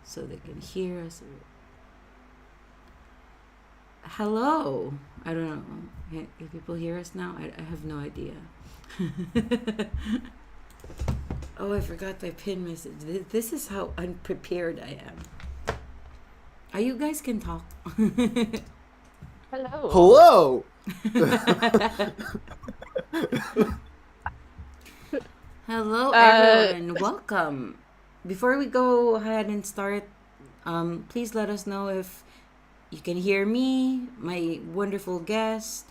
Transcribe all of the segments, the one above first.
so they can hear us. Hello. I don't know. Can people hear us now? I have no idea. Oh, I forgot my pin message. This is how unprepared I am. You guys can talk. Hello. Hello, everyone. Welcome. Before we go ahead and start, please let us know if you can hear me, my wonderful guest.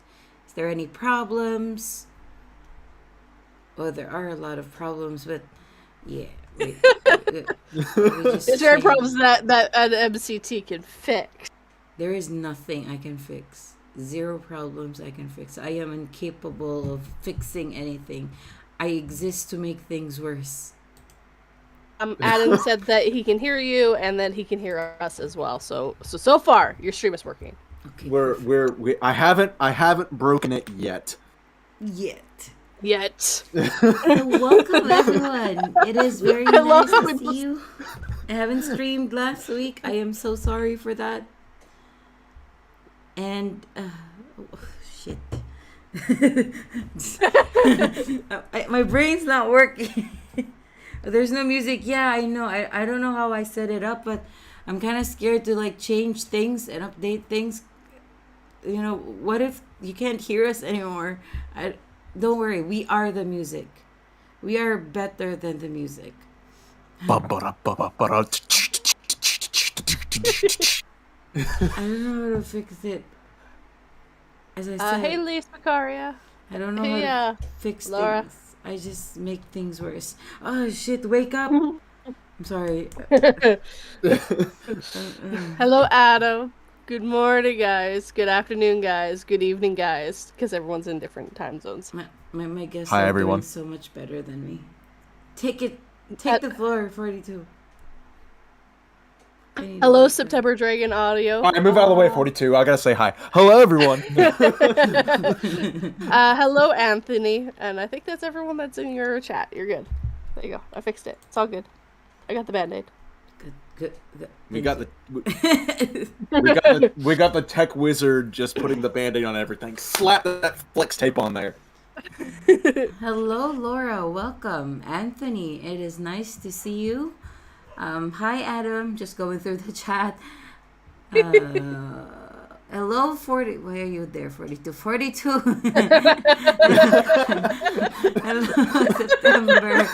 Is there any problems? Well, there are a lot of problems, but yeah. We just Is there problems that an MCT can fix? There is nothing I can fix. Zero problems I can fix. I am incapable of fixing anything. I exist to make things worse. Adam said that he can hear you and that he can hear us as well. So far your stream is working. Okay. I haven't broken it yet. Yet. Welcome, everyone. It is very nice to see you. I haven't streamed last week. I am so sorry for that. And shit. My brain's not working. There's no music. Yeah, I know. I don't know how I set it up, but I'm kind of scared to like change things and update things. You know, what if you can't hear us anymore? Don't worry, we are the music. We are better than the music. I don't know how to fix it. As I said, Hey, Lisa Macaria. I don't know how to fix Laura. things. I just make things worse. Oh shit! Wake up! I'm sorry. Hello, Adam. Good morning, guys. Good afternoon, guys. Good evening, guys. Because everyone's in different time zones. My guests Hi, are everyone. doing so much better than me. Take the floor, 42. Hello, September Dragon Audio. All right, move out of the way, 42. I gotta say hi. Hello, everyone. Hello, Anthony. And I think that's everyone that's in your chat. You're good. There you go. I fixed it. It's all good. I got the Band-Aid. Good. we got the tech wizard just putting the Band-Aid on everything. Slap that flex tape on there. Hello, Laura. Welcome. Anthony, it is nice to see you. Hi, Adam. Just going through the chat. Hello, 40. Why are you there, 42? 42. Hello, September.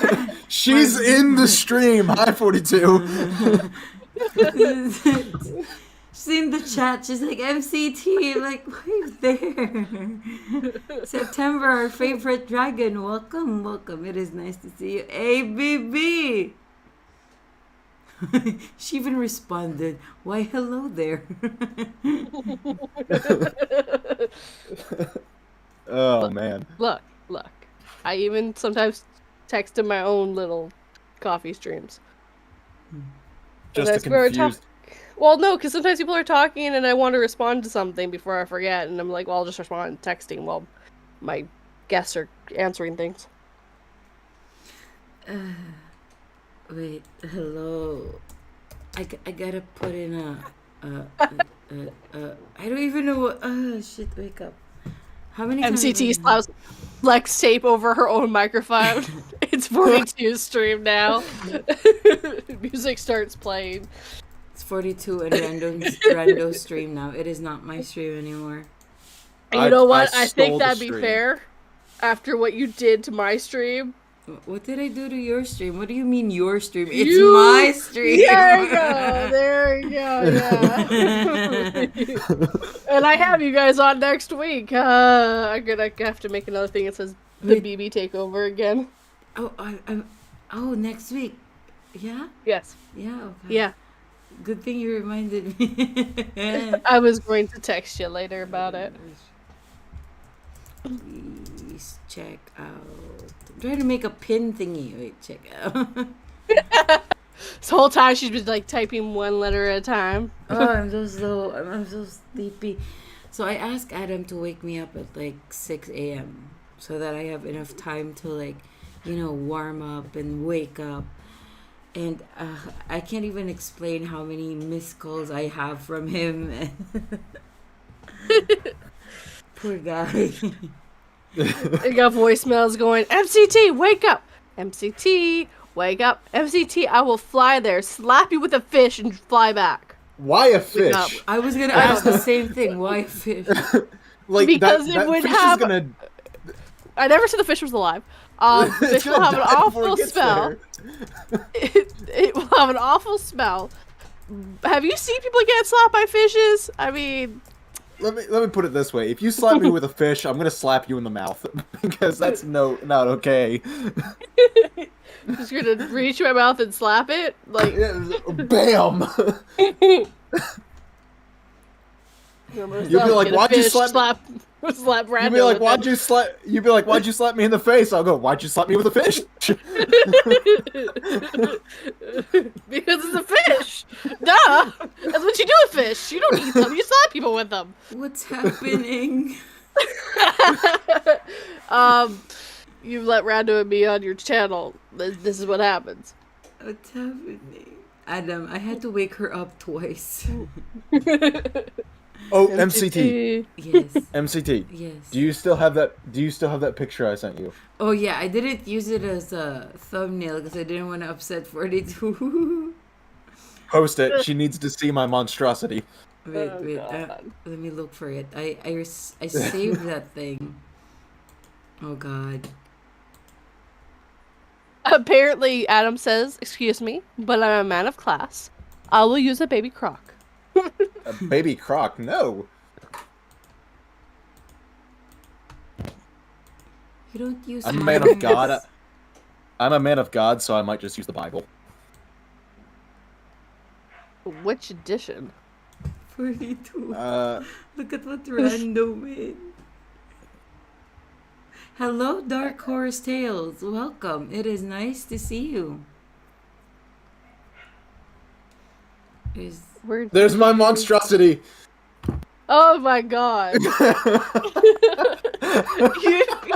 She's in the stream. Hi, 42. She's in the chat. She's like, MCT. I'm like, why are you there? September, our favorite dragon. Welcome. It is nice to see you. ABB. She even responded, why hello there. Oh, man. Look. I even sometimes text in my own little coffee streams. Just to confuse. Well, no, because sometimes people are talking and I want to respond to something before I forget, and I'm like, well, I'll just respond texting while my guests are answering things. Wait, hello. I gotta put in I don't even know what. Oh shit! Wake up. How many MCT slaps flex tape over her own microphone. It's 42's stream now. Music starts playing. It's 42 and rando stream now. It is not my stream anymore. And you know what? I think that'd be fair. After what you did to my stream. What did I do to your stream? What do you mean your stream? It's my stream. There you go. Yeah. And I have you guys on next week. I'm gonna have to make another thing that says the BB takeover again. Oh, next week. Yeah? Yes. Yeah, okay. Yeah. Good thing you reminded me. I was going to text you later about it. Please check out. I'm trying to make a pin thingy. Wait, check out. This whole time she's been like typing one letter at a time. Oh, I'm so slow. I'm so sleepy. So I asked Adam to wake me up at like 6 a.m. so that I have enough time to like, warm up and wake up. And I can't even explain how many missed calls I have from him. Poor guy. I got voicemails going, MCT, wake up! MCT, wake up! MCT, I will fly there, slap you with a fish, and fly back. Why a Wake up. fish? I was gonna ask the same thing. Why fish? Like Because it that would fish have- is gonna. I never said the fish was alive. The It's fish will gonna have an die before it awful gets smell. there. It will have an awful smell. Have you seen people get slapped by fishes? I mean, Let me put it this way: if you slap me with a fish, I'm gonna slap you in the mouth because that's not okay. just gonna reach my mouth and slap it, like. Bam! You'll be like, "Why'd you slap?" Slap Brando. You'd be like, with "Why'd it. you slap?" You'd be like, "Why'd you slap me in the face?" I'll go, "Why'd you slap me with a fish?" Because it's a fish. Duh. That's what you do with fish. You don't eat them. You slap people with them. What's happening? You let Rando and me on your channel. This is what happens. What's happening? Adam, I had to wake her up twice. Oh, MCT. Yes. MCT. Yes. Do you still have that picture I sent you? Oh yeah, I didn't use it as a thumbnail because I didn't want to upset 42. Post it. She needs to see my monstrosity. Wait, Oh, wait. God. Let me look for it. I saved that thing. Oh God. Apparently, Adam says, "Excuse me, but I'm a man of class. I will use a baby croc." A baby croc? No. You don't use. I'm a man of God. I'm a man of God, so I might just use the Bible. Which edition? 42. Look at what Rando made. Hello, Dark Horse Tales. Welcome. It is nice to see you. There's my monstrosity. Oh my God!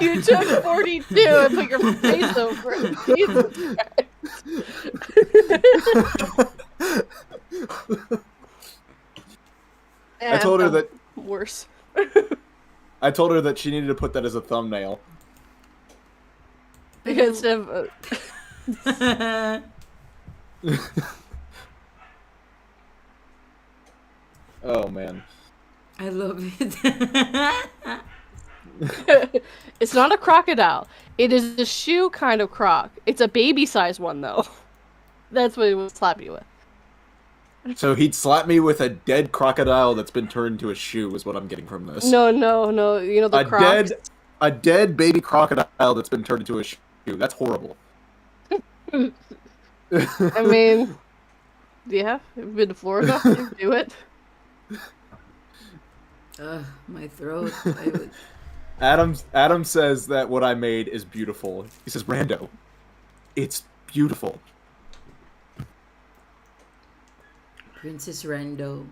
you took 42 and put your face over it. Jesus Christ. I told her that. Worse. I told her that she needed to put that as a thumbnail. Instead of. Oh man. I love it. It's not a crocodile. It is a shoe kind of croc. It's a baby size one though. That's what he would slap you with. So he'd slap me with a dead crocodile that's been turned into a shoe, is what I'm getting from this. No. You know the crocs? A dead baby crocodile that's been turned into a shoe. That's horrible. I mean, yeah, you've been to Florida. You do it. My throat. Adam says that what I made is beautiful. He says, Rando, it's beautiful. Princess Rando.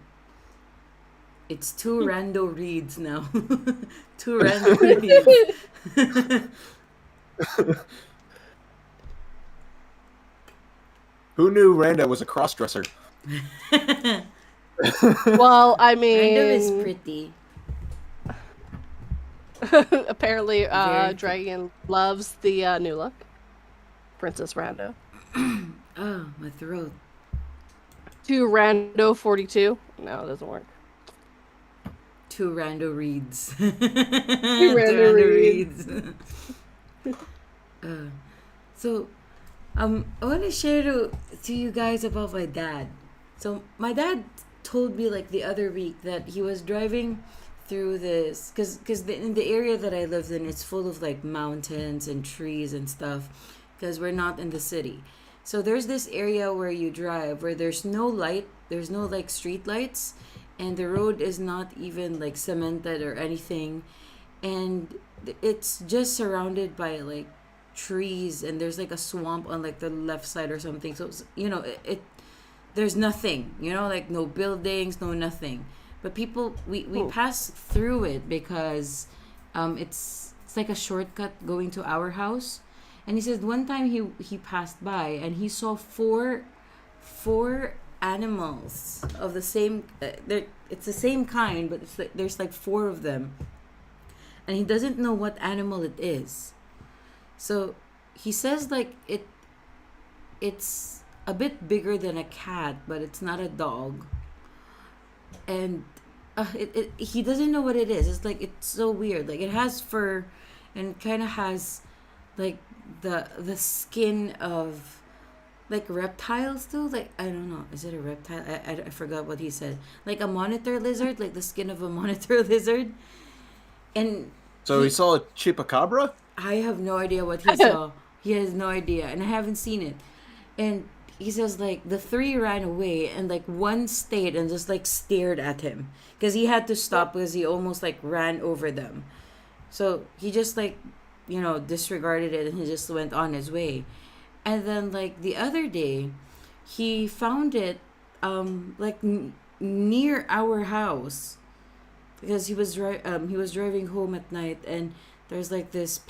It's 2 Rando reads now. 2 Rando reads. Who knew Rando was a crossdresser? Well, I mean, Rando is pretty. apparently, Very Dragon loves the new look. Princess Rando. Oh, my throat. 2 Rando 42. No, it doesn't work. 2 Rando reads. 2 Rando reads. So, I want to share to you guys about my dad. So, my dad told me like the other week that he was driving through this because in the area that I lived in, it's full of like mountains and trees and stuff because we're not in the city. So there's this area where you drive where there's no light, there's no like street lights, and the road is not even like cemented or anything, and it's just surrounded by like trees, and there's like a swamp on like the left side or something. So it there's nothing, like no buildings, no nothing. But people, we pass through it because it's like a shortcut going to our house. And he says one time he passed by and he saw four animals of the same. It's the same kind, but it's like, there's like four of them, and he doesn't know what animal it is. So he says like it's a bit bigger than a cat, but it's not a dog. And he doesn't know what it is. It's like it's so weird. Like it has fur, and kind of has like the skin of like reptiles too. Like I don't know, is it a reptile? I forgot what he said. Like a monitor lizard, like the skin of a monitor lizard. And So he saw a chupacabra? I have no idea what he saw. He has no idea, and I haven't seen it. And he says like the three ran away, and like one stayed and just like stared at him because he had to stop because he almost like ran over them. So he just like disregarded it and he just went on his way. And then like the other day, he found it near our house because he was driving home at night, and there's like this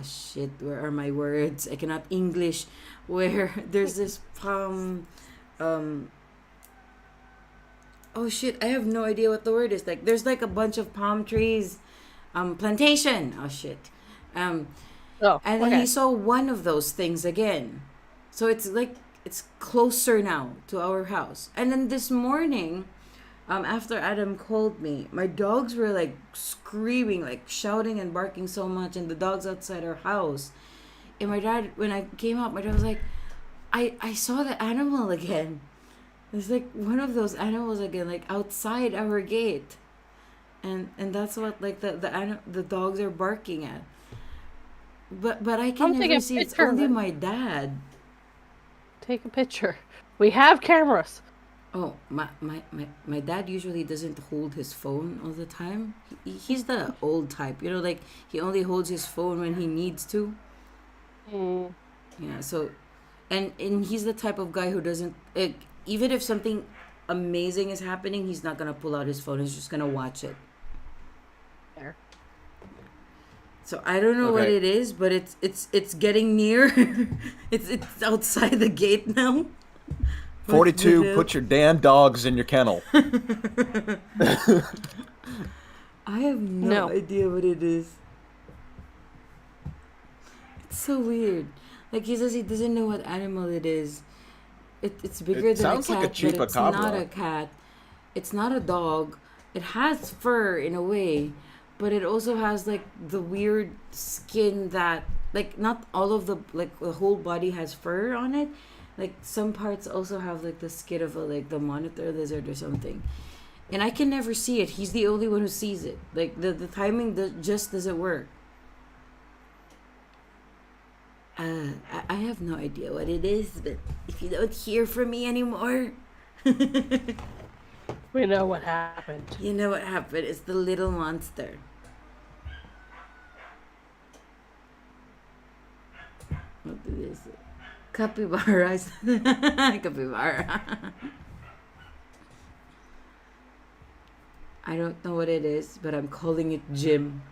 shit, where are my words? I cannot English. Where there's this palm oh shit, I have no idea what the word is. Like there's like a bunch of palm trees, plantation. Oh shit. And then he saw one of those things again. So it's like it's closer now to our house. And then this morning, after Adam called me, my dogs were like screaming, like shouting and barking so much, and the dogs outside our house. And my dad, when I came up, my dad was like, I saw the animal again. It's like one of those animals again, like outside our gate. And that's what like the dogs are barking at. But I can never see. It's only my dad. Take a picture. We have cameras. Oh, my dad usually doesn't hold his phone all the time. He's the old type, like he only holds his phone when he needs to. Yeah, so, and he's the type of guy who doesn't, even if something amazing is happening, he's not gonna pull out his phone. He's just gonna watch it. There. So I don't know what it is, but it's getting near. it's outside the gate now. 42, put your damn dogs in your kennel. I have no idea what it is. It's so weird. Like he says he doesn't know what animal it is. It's bigger than a cat, like a but it's not a cat. It's not a dog. It has fur in a way, but it also has like the weird skin that like not all of the whole body has fur on it. Like some parts also have like the skin of the monitor lizard or something. And I can never see it. He's the only one who sees it. Like the timing just doesn't work. I have no idea what it is, but if you don't hear from me anymore, we know what happened. You know what happened. It's the little monster. What is it? Capybaras. Capybara. I don't know what it is, but I'm calling it Jim.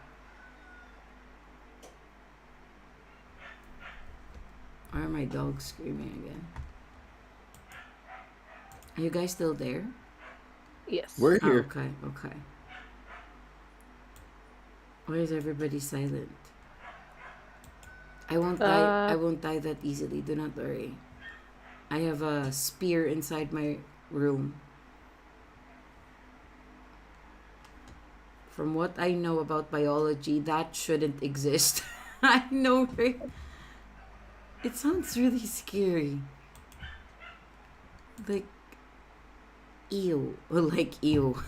Why are my dogs screaming again? Are you guys still there? Yes. We're here. Okay. Why is everybody silent? I won't die. I won't die that easily. Do not worry. I have a spear inside my room. From what I know about biology, that shouldn't exist. I know, right? It sounds really scary. Like, ew. Or like, ew.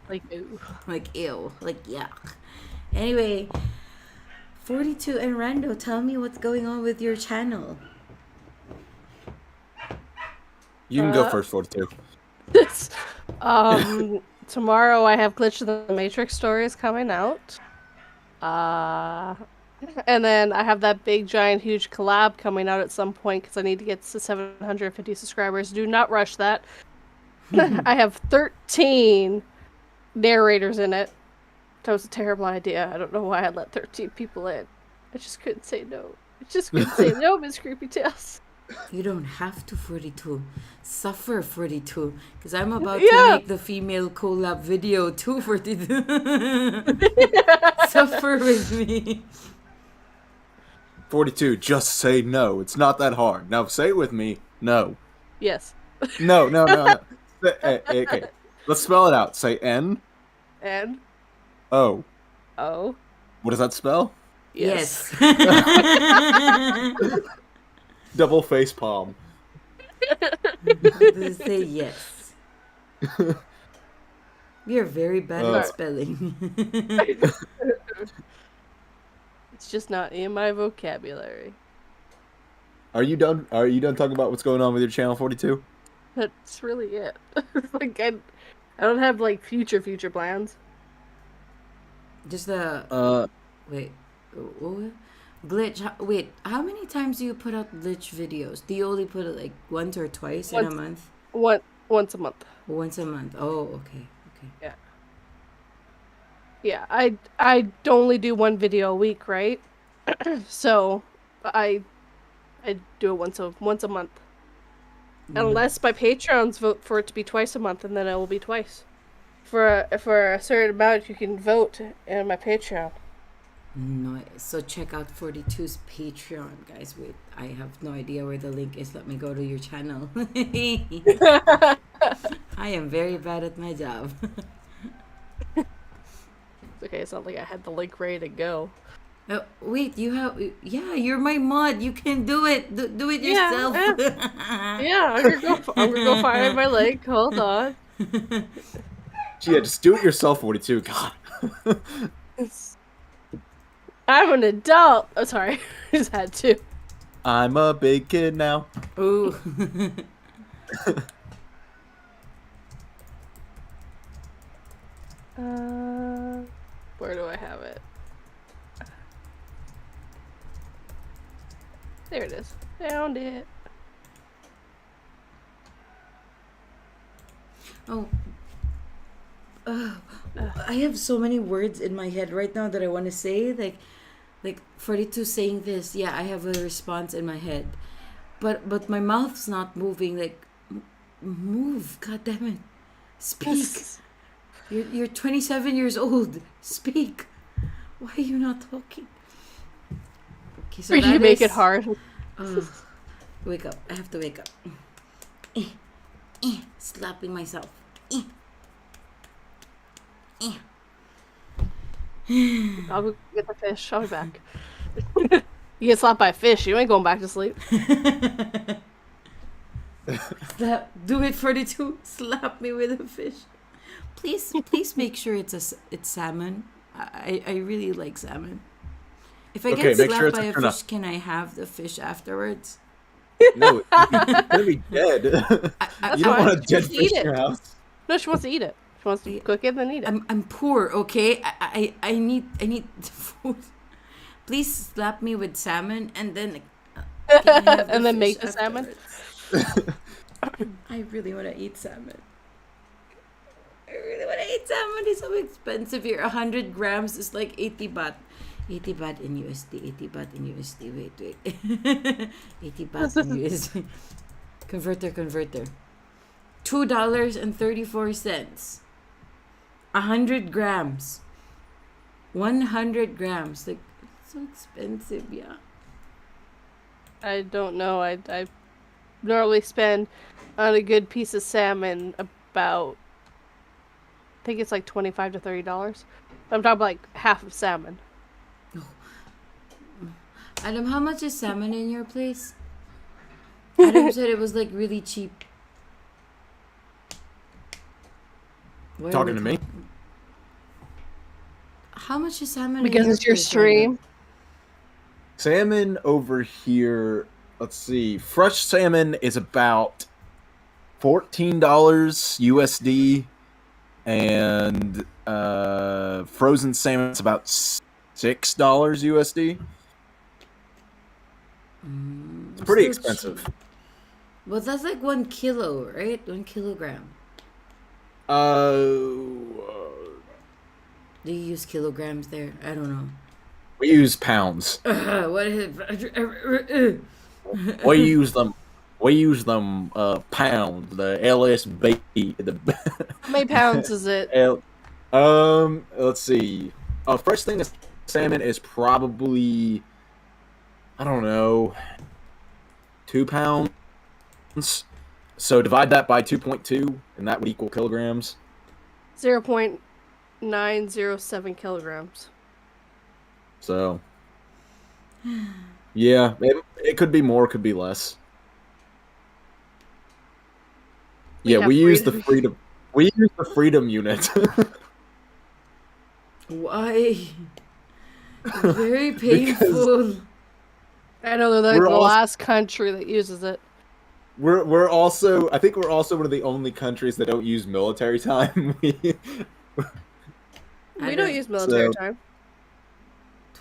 Like, ew. Like, ew. Like, yuck. Anyway, 42 and Rando, tell me what's going on with your channel. You can go first, 42. This, tomorrow I have Glitch of the Matrix stories coming out. And then I have that big, giant, huge collab coming out at some point because I need to get to 750 subscribers. Do not rush that. I have 13 narrators in it. That was a terrible idea. I don't know why I let 13 people in. I just couldn't say no. I just couldn't say no, Miss Creepy Tales. You don't have to, 42. Suffer, 42. Because I'm about to Yeah. make the female collab video too, 42. Suffer with me. 42, just say no. It's not that hard. Now say it with me. No. Yes. No. Okay. Let's spell it out. Say N. And O. oh. What does that spell? Yes. Double face palm. Just say yes. You're very bad at spelling. It's just not in my vocabulary. Are you done? Are you done talking about what's going on with your channel, 42? That's really it. Like I don't have like future plans. Just wait. What? Glitch. Wait, how many times do you put out glitch videos? Do you only put it like once or twice in a month? Once a month. Once a month. Oh, okay. Yeah. Yeah, I only do one video a week, right? So I do it once a month. Unless my Patreons vote for it to be twice a month, and then it will be twice. For a certain amount, you can vote in my Patreon. No, so check out 42's Patreon, guys. Wait, I have no idea where the link is. Let me go to your channel. I am very bad at my job. Okay, it's not like I had the link ready to go. Wait, you have... Yeah, you're my mod. You can do it. Do it yourself. Yeah, I'm gonna go find my link. Hold on. Yeah, just do it yourself, 42. God. I'm an adult. Oh, sorry. I just had to. I'm a big kid now. Ooh. Where do I have it? There it is. Found it. Oh. I have so many words in my head right now that I want to say. Like 42 saying this. Yeah, I have a response in my head. But my mouth's not moving. Like, move. God damn it. Speak. You're 27 years old. Speak. Why are you not talking? Okay, so you make it hard. Wake up. I have to wake up. Slapping myself. I'll go get the fish. I'll be back. You get slapped by a fish. You ain't going back to sleep. Do it, 42. Slap me with a fish. Please make sure it's salmon. I really like salmon. If I get slapped by a fish, can I have the fish afterwards? No, you're gonna be dead. You don't want a dead fish in your house. No, she wants to eat it. She wants to cook it and then eat it. I'm poor, okay? I need food. Please slap me with salmon and then and then make the salmon. I really want to eat salmon. It's so expensive here. 100 grams is like 80 baht. 80 baht in USD. 80 baht in USD. Wait. 80 baht in USD. Converter. $2.34. 100 grams. 100 grams. Like, it's so expensive, yeah. I don't know. I normally spend on a good piece of salmon about, I think it's like $25 to $30. I'm talking like half of salmon. Adam, how much is salmon in your place? Adam said it was like really cheap. Talking to me? How much is salmon Because in your it's your place, stream. Adam? Salmon over here, let's see. Fresh salmon is about $14 USD, and frozen salmon is about $6 USD. It's pretty expensive. Cheap. Well, that's like 1 kilo, right? 1 kilogram. Do you use kilograms there? I don't know. We use pounds. What is it? We use them. We use them pounds. The LSB. How many pounds is it? Let's see. First thing is salmon is probably, I don't know, 2 pounds. So divide that by 2.2, and that would equal kilograms. 0.907 kilograms. So, yeah, it could be more, could be less. We use the freedom. We use the freedom unit. Why? Very painful. I know they're like the last country that uses it. We're also, I think we're also one of the only countries that don't use military time. We don't use military time.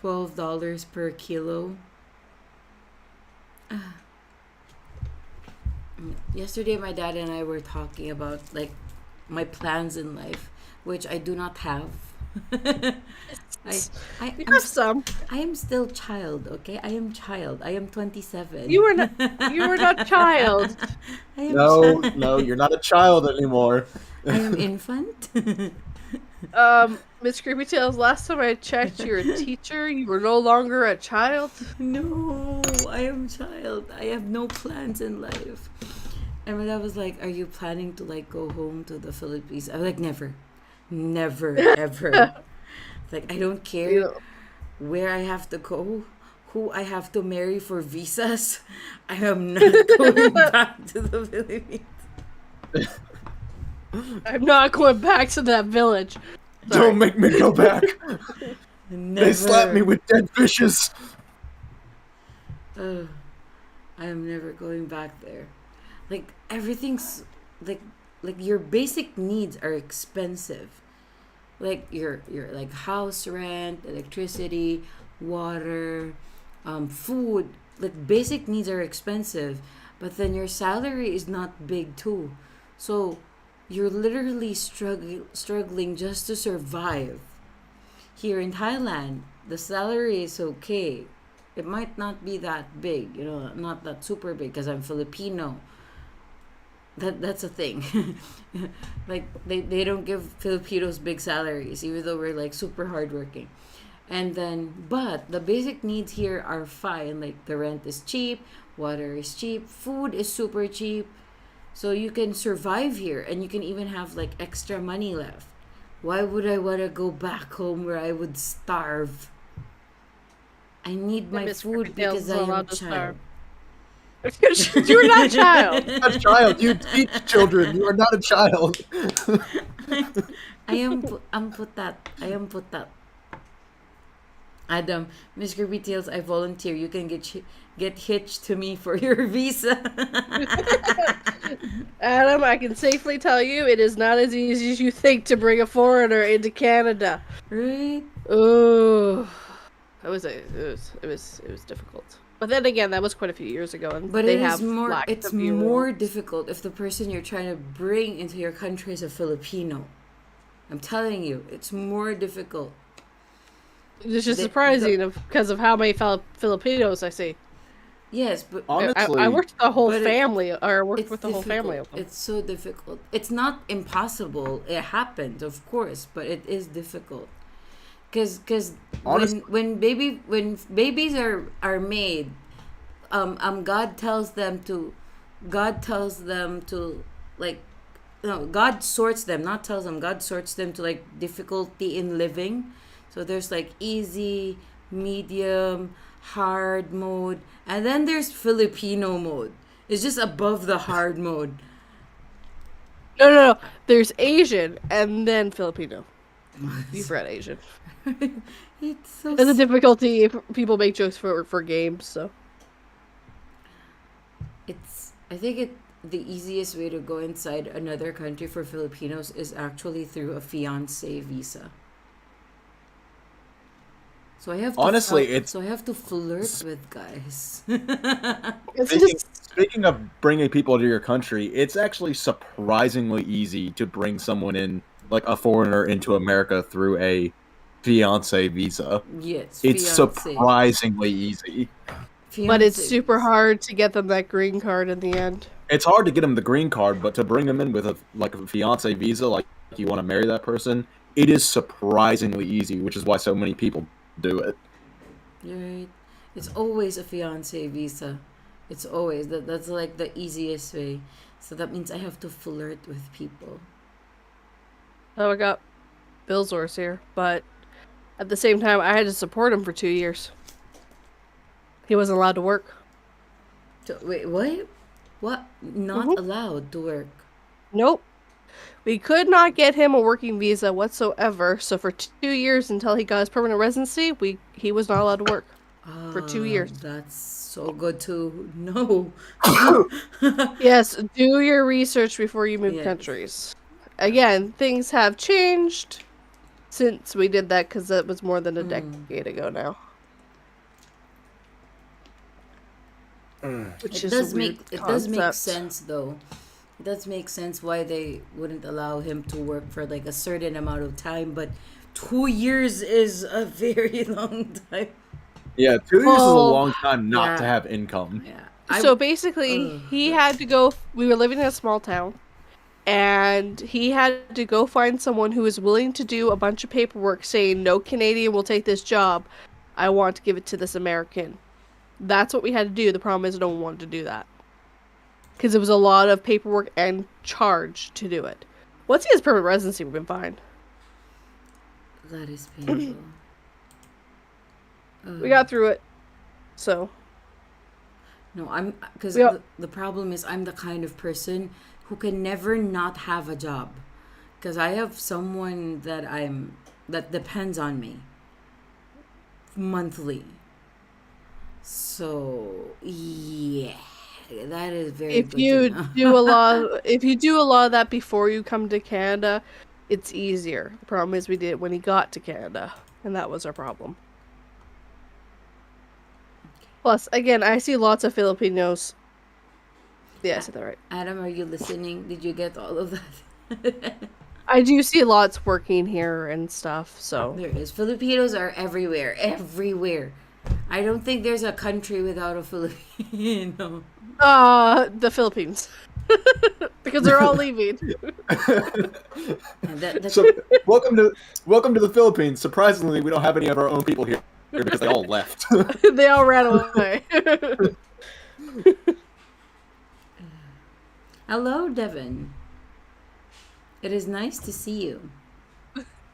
$12 per kilo. Yesterday, my dad and I were talking about like my plans in life, which I do not have. You have some. I am still child, okay? I am child. I am 27. You were not child. No, you're not a child anymore. I am infant. Miss Creepy Tales, last time I checked, you're a teacher. You were no longer a child. No, I am child. I have no plans in life. And my dad was like, "Are you planning to like go home to the Philippines?" I was like, "Never, ever." Like, I don't care where I have to go, who I have to marry for visas. I am not going back to the Philippines. I'm not going back to that village. Sorry. Don't make me go back. Never. They slapped me with dead fishes. I am never going back there. Like, everything's like your basic needs are expensive. Like your like house rent, electricity, water, food. Like, basic needs are expensive, but then your salary is not big too. So you're literally struggling just to survive. Here in Thailand, the salary is okay. It might not be that big, not that super big because I'm Filipino. That's a thing. Like, they don't give Filipinos big salaries, even though we're like super hardworking. And then, but the basic needs here are fine. Like, the rent is cheap, water is cheap, food is super cheap. So you can survive here, and you can even have like extra money left. Why would I want to go back home where I would starve? I need my food because I am a child. You're not a child. You're not a child. You teach children. You are not a child. I am put that. Adam, Miss Kirby Tales, I volunteer. You can get hitched to me for your visa. Adam, I can safely tell you it is not as easy as you think to bring a foreigner into Canada. Right? Oh, it was difficult. But then again, that was quite a few years ago, and but they it's more difficult if the person you're trying to bring into your country is a Filipino. I'm telling you, it's more difficult. It's just surprising because of how many Filipinos I see. Yes, but honestly, I worked with the whole family, or worked with the whole family of them. It's so difficult. It's not impossible. It happens, of course, but it is difficult. Because when babies are made, God tells them to like, God sorts them, not tells them. God sorts them to like difficulty in living. So there's like easy, medium, hard mode, and then there's Filipino mode. It's just above the hard mode. No. There's Asian and then Filipino. You've read Asian. It's so. There's a difficulty if people make jokes for games. So. I think the easiest way to go inside another country for Filipinos is actually through a fiancé visa. So I have to I have to flirt with guys. Speaking of bringing people to your country, it's actually surprisingly easy to bring someone in, like a foreigner, into America through a fiance visa. Yes, It's fiance. surprisingly easy. But it's Fiance super visa. hard to get them that green card in the end. It's hard to get them the green card, but to bring them in with a fiance visa, like you want to marry that person, it is surprisingly easy, which is why so many people do it. You're right. It's always a fiance visa. It's always that's like the easiest way. So that means I have to flirt with people. Oh, I got Bill's horse here, but at the same time, I had to support him for 2 years. He wasn't allowed to work. So, wait, what? What? Not allowed to work. Nope. We could not get him a working visa whatsoever. So for 2 years until he got his permanent residency, he was not allowed to work for 2 years. That's so good to know. Yes, do your research before you move Yes. countries. Again, things have changed since we did that because that was more than a decade ago now. Which It is does a weird make concept. sense though. It does make sense why they wouldn't allow him to work for like a certain amount of time, but 2 years is a very long time. Yeah, 2 years is a Well, long time not to yeah. have income. Yeah. So basically, he had to go. We were living in a small town, and he had to go find someone who was willing to do a bunch of paperwork saying, no Canadian will take this job. I want to give it to this American. That's what we had to do. The problem is no one wanted to do that. Because it was a lot of paperwork and charge to do it. Once he has permanent residency, we've been fine. That is painful. We got through it. So. No, because Yep. the problem is I'm the kind of person who can never not have a job, because I have someone that depends on me monthly. So yeah, that is very If good you to know. do a lot of that before you come to Canada, it's easier. The problem is we did it when he got to Canada, and that was our problem. Plus, again, I see lots of Filipinos. Yeah, I said that right. Adam, are you listening? Did you get all of that? I do see lots working here and stuff, so. There is. Filipinos are everywhere. Everywhere. I don't think there's a country without a Filipino. The Philippines. Because they're all leaving. That's So welcome to the Philippines. Surprisingly, we don't have any of our own people here because they all left. They all ran away. Hello, Devin. It is nice to see you.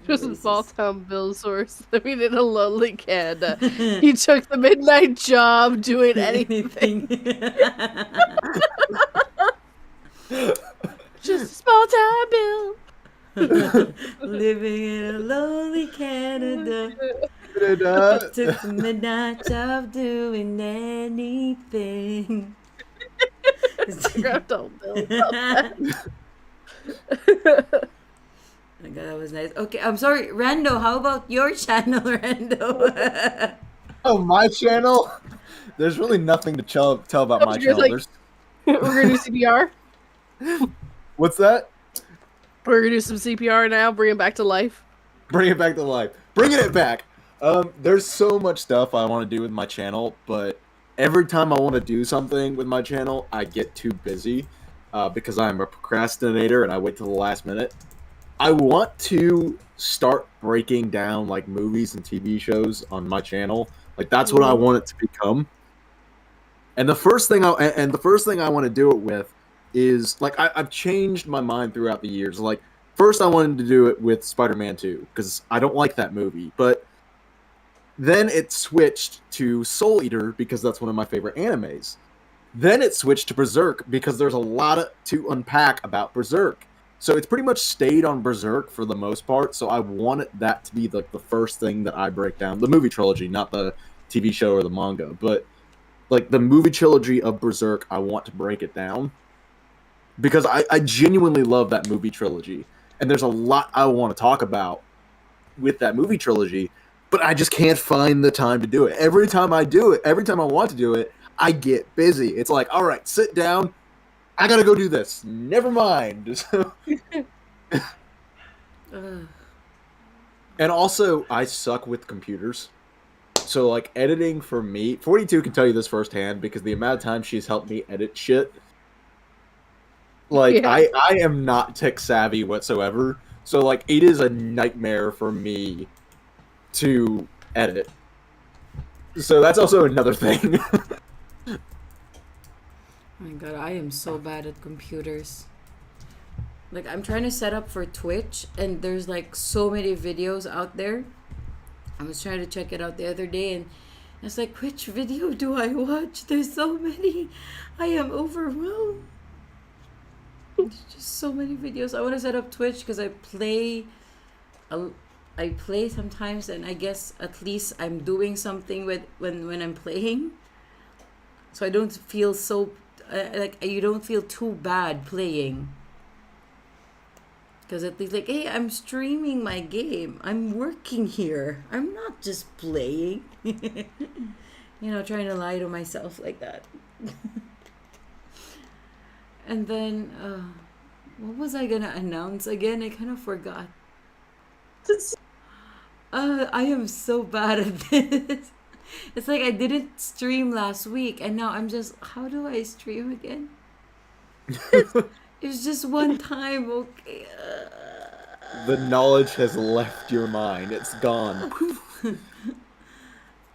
Just a small town Bill source living in a lonely Canada. He took the midnight job doing anything. Just a small town Bill. Living in a lonely Canada. Took the midnight job doing anything. Grab told Bill about that. Oh my God, that was nice. Okay, I'm sorry, Rando. How about your channel, Rando? Oh, my channel? There's really nothing to tell about my channel. Like, we're gonna do CPR. What's that? We're gonna do some CPR now. Bring him back to life. Bring it back to life. Bringing it back. There's so much stuff I want to do with my channel, but every time I want to do something with my channel, I get too busy because I'm a procrastinator and I wait till the last minute. I want to start breaking down like movies and TV shows on my channel. Like that's what I want it to become. And the first thing I want to do it with is like I've changed my mind throughout the years. Like first I wanted to do it with Spider-Man 2 because I don't like that movie, but then it switched to Soul Eater because that's one of my favorite animes. Then it switched to Berserk because there's a lot to unpack about Berserk. So it's pretty much stayed on Berserk for the most part. So I wanted that to be like the first thing that I break down. The movie trilogy, not the TV show or the manga, but like the movie trilogy of Berserk, I want to break it down. Because I genuinely love that movie trilogy. And there's a lot I want to talk about with that movie trilogy, but I just can't find the time to do it. Every time I do it, every time I want to do it, I get busy. It's like, all right, sit down. I gotta go do this. Never mind. And And also, I suck with computers. So, like, editing for me... 42 can tell you this firsthand, because the amount of time she's helped me edit shit... Like, Yeah. I am not tech savvy whatsoever. So, like, it is a nightmare for me to edit. So that's also another thing. Oh my god, I am so bad at computers. Like, I'm trying to set up for Twitch, and there's like so many videos out there. I was trying to check it out the other day, and it's like, which video do I watch? There's so many. I am overwhelmed. There's just so many videos. I want to set up Twitch because I play sometimes, and I guess at least I'm doing something with when I'm playing. So I don't feel so like you don't feel too bad playing. Because at least, like, hey, I'm streaming my game. I'm working here. I'm not just playing. Trying to lie to myself like that. And then, what was I gonna announce again? I kind of forgot. I am so bad at this. It's like I didn't stream last week, and now I'm just, how do I stream again? It's just one time, okay. The knowledge has left your mind. It's gone.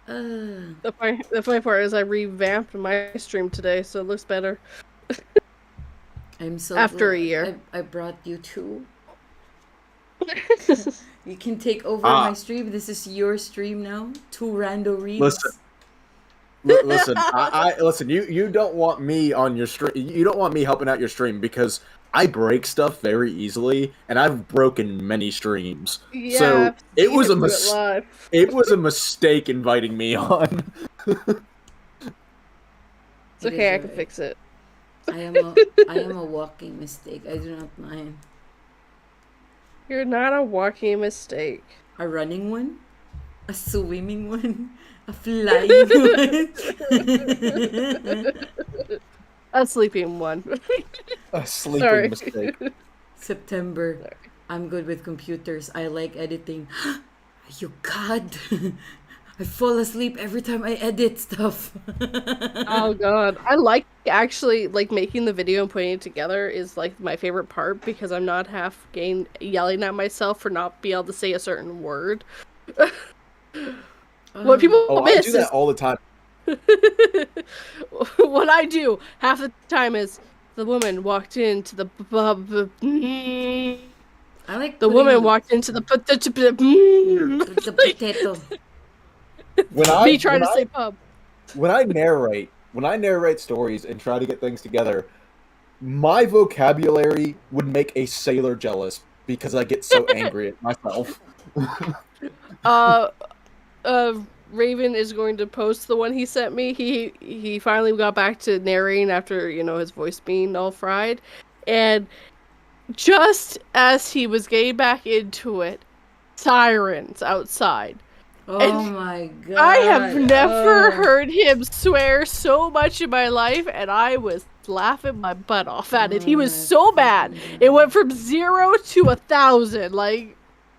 The funny part is I revamped my stream today, so it looks better. I'm so After glad a year. I brought you two. You can take over my stream. This is your stream now. 2 rando reads. Listen, listen. You don't want me on your stream. You don't want me helping out your stream because I break stuff very easily, and I've broken many streams. Yeah, so it was it was a mistake inviting me on. It's okay, I can fix it. I am a walking mistake. I do not mind. You're not a walking mistake. A running one, a swimming one, a flying one, a sleeping one. A sleeping mistake. September. Sorry. I'm good with computers. I like editing. You God. I fall asleep every time I edit stuff. Oh god. I like actually making the video and putting it together is like my favorite part because I'm not half yelling at myself for not being able to say a certain word. What people miss I do that all the time. What I do half the time is the woman walked into the I like the woman walked into the potato. Me trying to say pub. When I narrate stories and try to get things together, my vocabulary would make a sailor jealous because I get so angry at myself. Raven is going to post the one he sent me. He finally got back to narrating after, his voice being all fried. And just as he was getting back into it, sirens outside. Oh my god. I have never heard him swear so much in my life, and I was laughing my butt off at it. He was so bad. It went from 0 to 1,000. Like,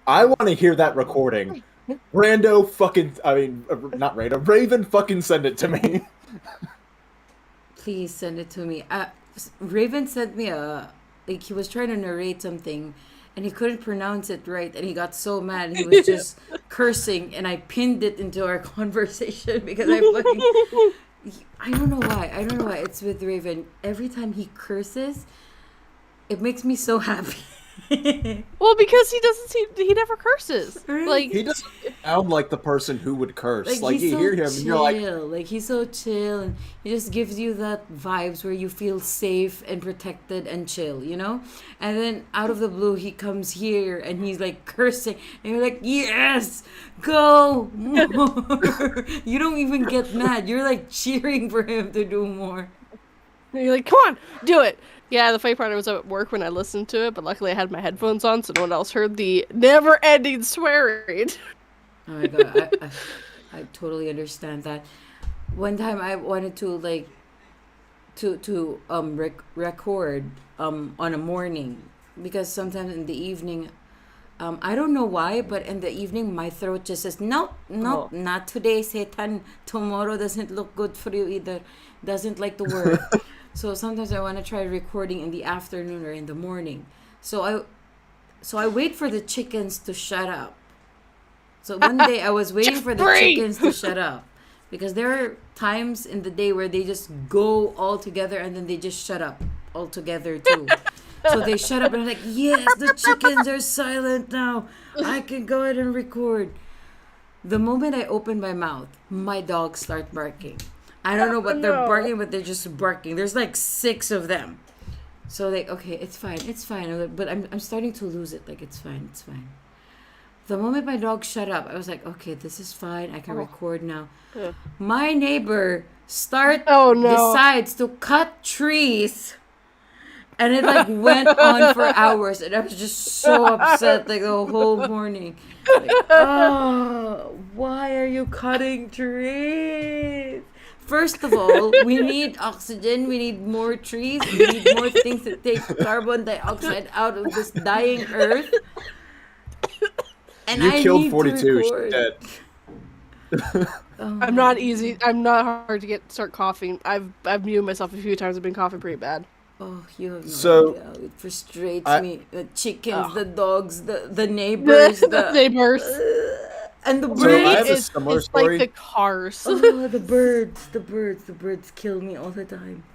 I want to hear that recording. Raven fucking send it to me. Please send it to me. Raven sent me he was trying to narrate something and he couldn't pronounce it right and he got so mad he was just cursing and I pinned it into our conversation because I don't know why. It's with Raven. Every time he curses, it makes me so happy. Well, because he never curses. Right? Like, he doesn't sound like the person who would curse. Like you so hear him chill. and you're like he's so chill and he just gives you that vibes where you feel safe and protected and chill, And then out of the blue he comes here and he's like cursing and you're like, yes, go more. You don't even get mad. You're like cheering for him to do more. And you're like, come on, do it. Yeah, the funny part, I was at work when I listened to it, but luckily I had my headphones on, so no one else heard the never-ending swearing. Oh my god, I totally understand that. One time I wanted to record on a morning because sometimes in the evening I don't know why, but in the evening, my throat just says, nope, nope, not today, Satan. Tomorrow doesn't look good for you either. Doesn't like the word. So sometimes I want to try recording in the afternoon or in the morning. So I wait for the chickens to shut up. So one day I was waiting for the chickens to shut up. Because there are times in the day where they just go all together and then they just shut up all together too. So they shut up and I'm like, yes, the chickens are silent now. I can go ahead and record. The moment I open my mouth, my dogs start barking. I don't know what they're barking, but they're just barking. There's like 6 of them. So like, okay, it's fine. I'm like, but I'm starting to lose it. Like, it's fine. The moment my dog shut up, I was like, okay, this is fine. I can record now. My neighbor decides to cut trees. And it like went on for hours. And I was just so upset like the whole morning. Like, oh, why are you cutting trees? First of all, we need oxygen. We need more trees. We need more things that take carbon dioxide out of this dying earth. And You I killed need 42. to She's record. dead. I'm not easy. I'm not hard to start coughing. I've muted myself a few times. I've been coughing pretty bad. Oh, you have no So, idea. It frustrates I- me. The chickens, the dogs, the neighbors, The neighbors. and the So I have birds. a It's similar like story. the cars. Oh, the birds kill me all the time.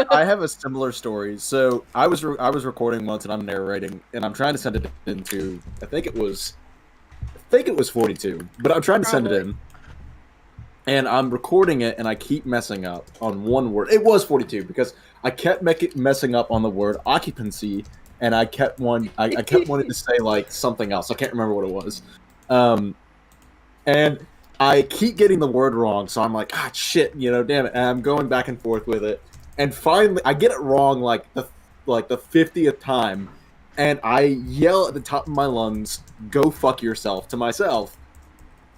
I have a similar story. So I was recording once and I'm narrating and I'm trying to send it into I think it was 42, but I'm trying to send it in. And I'm recording it and I keep messing up on one word. It was 42 because I kept messing up on the word occupancy and I kept wanting to say like something else. I can't remember what it was. And I keep getting the word wrong, so I'm like, shit, damn it. And I'm going back and forth with it. And finally, I get it wrong like the 50th time, and I yell at the top of my lungs, "Go fuck yourself," to myself.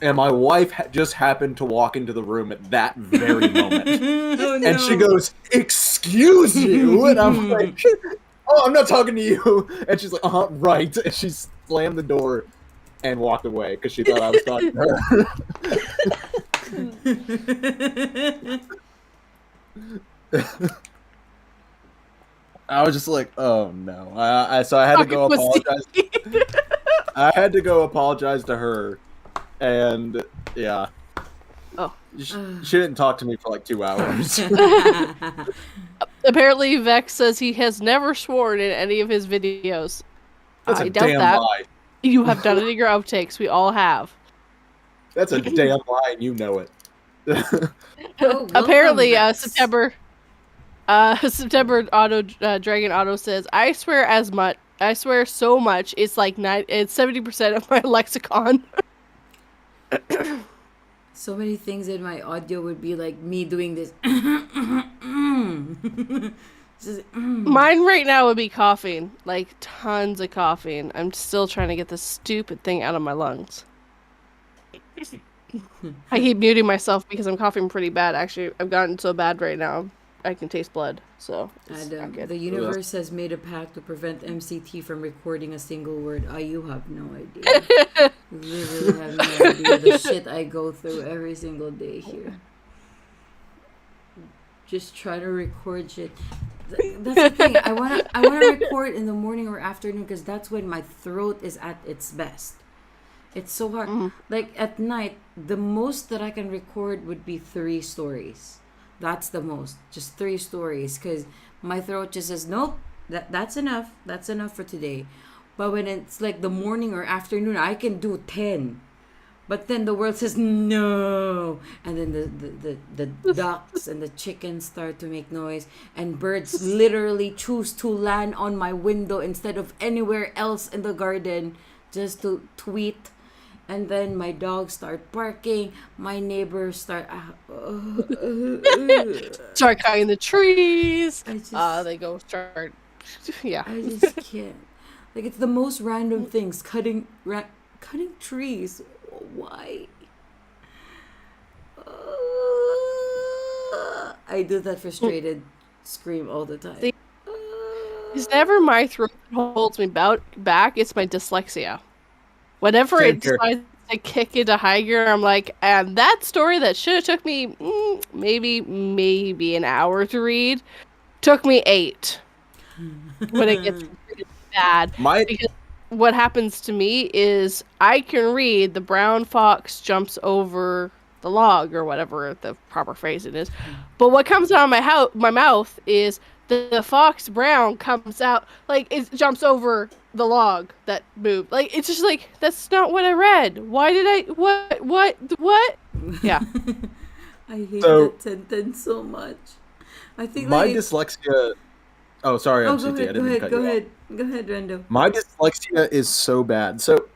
And my wife just happened to walk into the room at that very moment. Oh, no. And she goes, "Excuse you?" And I'm like, "Oh, I'm not talking to you." And she's like, right. And she slammed the door and walked away because she thought I was talking to her. I was just like, oh no. So I had to go apologize. I had to go apologize to her. And yeah. Oh. She didn't talk to me for like 2 hours. Apparently, Vex says he has never sworn in any of his videos. That's I a doubt damn that. lie. You have done it in your outtakes. We all have. That's a damn lie, and you know it. Apparently, September Dragon Auto says, I swear so much. It's like it's 70% of my lexicon. So many things in my audio would be like me doing this. Mine right now would be coughing, like tons of coughing. I'm still trying to get this stupid thing out of my lungs. I keep muting myself because I'm coughing pretty bad. Actually, I've gotten so bad right now, I can taste blood. So the universe has made a pact to prevent MCT from recording a single word. You have no idea. You literally have no idea the shit I go through every single day here. Just try to record shit. That's the thing. I wanna record in the morning or afternoon because that's when my throat is at its best. It's so hard. Like at night, the most that I can record would be 3 stories. That's the most. Just 3 stories because my throat just says, nope, that's enough. That's enough for today. But when it's like the morning or afternoon, I can do 10. But then the world says no, and then the ducks and the chickens start to make noise, and birds literally choose to land on my window instead of anywhere else in the garden just to tweet. And then my dogs start barking. My neighbors start start cutting the trees. They go start. Yeah, I just can't. Like it's the most random things. Cutting trees. Why? I do that frustrated scream all the time. It's never my throat that holds me back. It's my dyslexia. Whenever Same it here. decides to kick into high gear, I'm like, and that story that should have took me maybe an hour to read, took me 8. When it gets really bad. Because what happens to me is I can read the brown fox jumps over the log or whatever the proper phrase it is. But what comes out of my mouth is the fox brown comes out like it jumps over the log that moved. Like it's just like that's not what I read. Why did I what? Yeah. I hate So- that sentence so much. I think My like dyslexia. Oh, sorry, oh, MCT. I go didn't mean to cut you off. ahead, Rendo. My dyslexia is so bad. So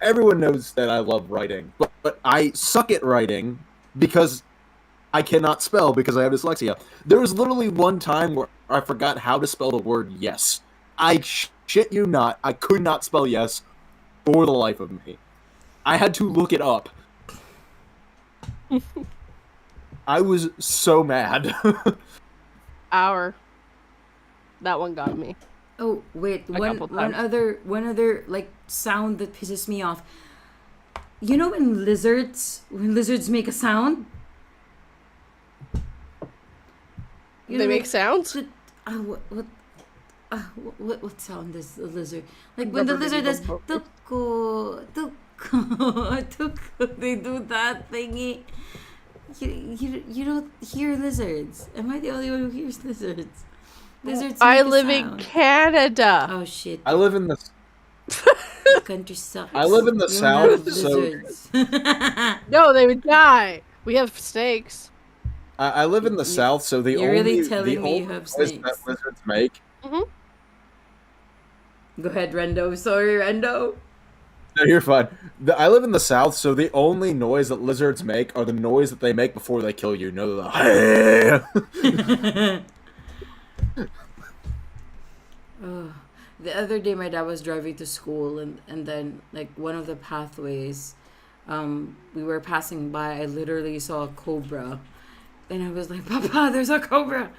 everyone knows that I love writing, but I suck at writing because I cannot spell because I have dyslexia. There was literally one time where I forgot how to spell the word yes. I shit you not, I could not spell yes for the life of me. I had to look it up. I was so mad. That one got me. Oh wait, one other like sound that pisses me off. You know when lizards make a sound? They make sounds? What sound is the lizard? Like when the lizard does tuko, tuko, tuko, they do that thingy. You don't hear lizards. Am I the only one who hears lizards? Lizards. I live in Canada. Oh shit. I live in the country sucks. I live in the You don't south, have so lizards. No, they would die. We have snakes. I live in the south, so the You're only really telling the me you only have noise snakes. that lizards make. Go ahead, Rendo. Sorry, Rendo. No, you're fine. I live in the south, so the only noise that lizards make are the noise that they make before they kill you. No, The other day, my dad was driving to school, and then like one of the pathways, we were passing by. I literally saw a cobra, and I was like, "Papa, there's a cobra!"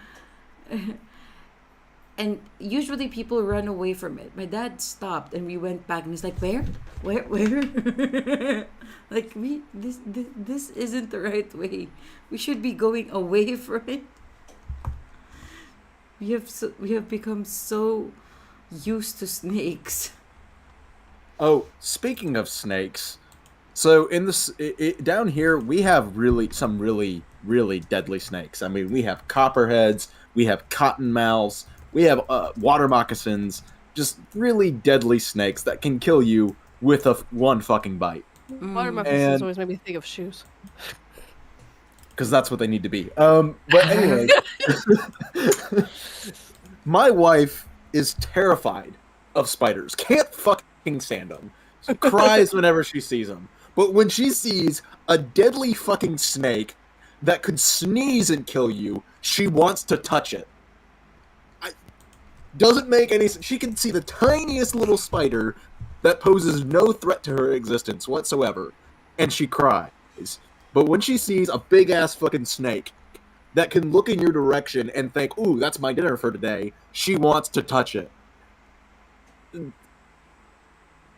And usually people run away from it. My dad stopped, and we went back, and he's like, "Where? Like this isn't the right way. We should be going away from it." We have become so used to snakes. Oh, speaking of snakes, so in this down here we have some really deadly snakes. I mean, we have copperheads, we have cottonmouths, we have water moccasins, just really deadly snakes that can kill you with one fucking bite. Water moccasins always made me think of shoes. Because that's what they need to be. But anyway, my wife is terrified of spiders. Can't fucking stand them. Cries whenever she sees them. But when she sees a deadly fucking snake that could sneeze and kill you, she wants to touch it. Doesn't make any sense. She can see the tiniest little spider that poses no threat to her existence whatsoever, and she cries. But when she sees a big-ass fucking snake that can look in your direction and think, ooh, that's my dinner for today, she wants to touch it.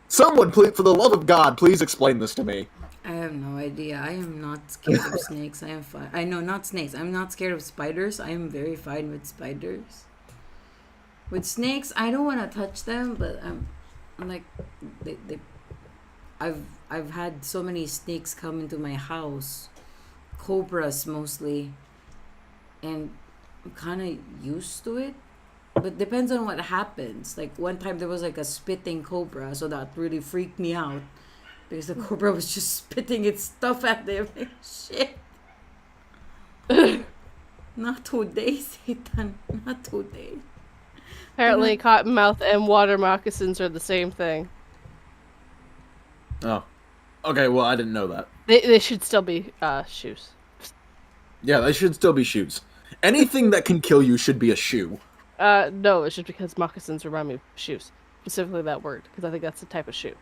Someone, please, for the love of God, please explain this to me. I have no idea. I am not scared of snakes. I am fine. I know, not snakes. I'm not scared of spiders. I am very fine with spiders. With snakes, I don't want to touch them, but I'm like, I've had so many snakes come into my house, cobras mostly, and I'm kind of used to it. But depends on what happens. Like one time there was like a spitting cobra, so that really freaked me out because the cobra was just spitting its stuff at them. Like, shit. Not today, Satan. Not today. Apparently, cottonmouth and water moccasins are the same thing. Oh. Okay, well, I didn't know that. They should still be shoes. Yeah, they should still be shoes. Anything that can kill you should be a shoe. No, it's just because moccasins remind me of shoes. Specifically that word, because I think that's the type of shoe.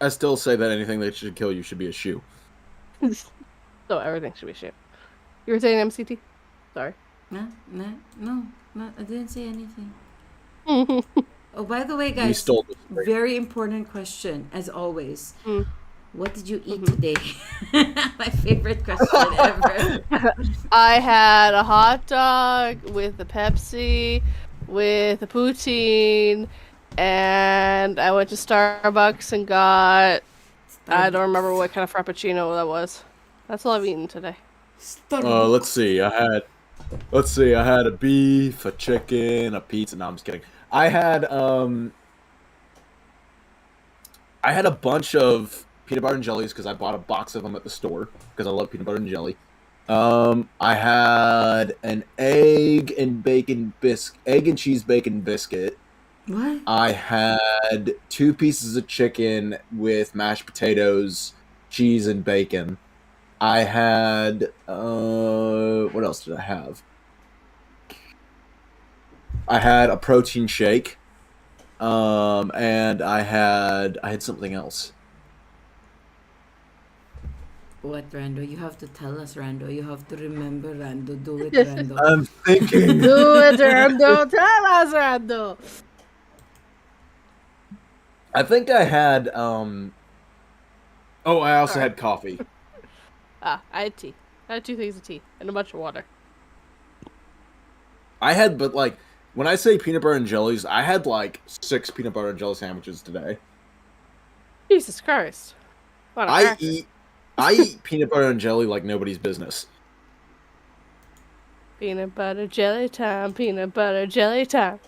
I still say that anything that should kill you should be a shoe. So everything should be a shoe. You were saying MCT? Sorry. No, no, no, no, I didn't say anything. Mm. Oh, by the way, You guys, stole this. very important question, as always. What did you eat Mhm. today? My favorite question ever. I had a hot dog with a Pepsi, with a poutine, and I went to Starbucks and got, I don't remember what kind of frappuccino that was. That's all I've eaten today. Starbucks. Let's see. I had a beef, a chicken, a pizza. No, I'm just kidding. I had a bunch of peanut butter and jellies because I bought a box of them at the store because I love peanut butter and jelly. I had an egg and cheese bacon biscuit. What? I had 2 pieces of chicken with mashed potatoes, cheese, and bacon. I had what else did I have? I had a protein shake. And I had something else. What, Rando? You have to tell us, Rando. You have to remember, Rando. Do it, Rando. I'm thinking. Do it, Rando! Tell us, Rando! I think I had oh, I also had coffee. I had tea. I had 2 things of tea and a bunch of water. But like when I say peanut butter and jellies, I had like 6 peanut butter and jelly sandwiches today. Jesus Christ. What a I cracker. eat peanut butter and jelly like nobody's business. Peanut butter jelly time, peanut butter jelly time.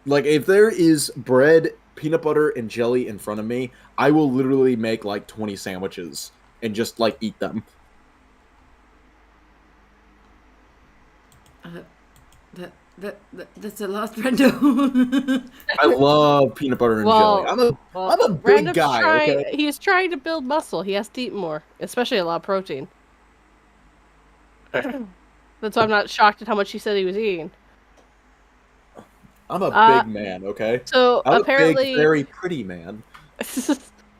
Like if there is bread, peanut butter, and jelly in front of me, I will literally make like 20 sandwiches and just like eat them. That's a lot, Rando. I love peanut butter and jelly. I'm a big Random's guy. Okay? He's trying to build muscle. He has to eat more, especially a lot of protein. That's why I'm not shocked at how much he said he was eating. I'm a big man, okay? So I'm apparently, a big, very pretty man.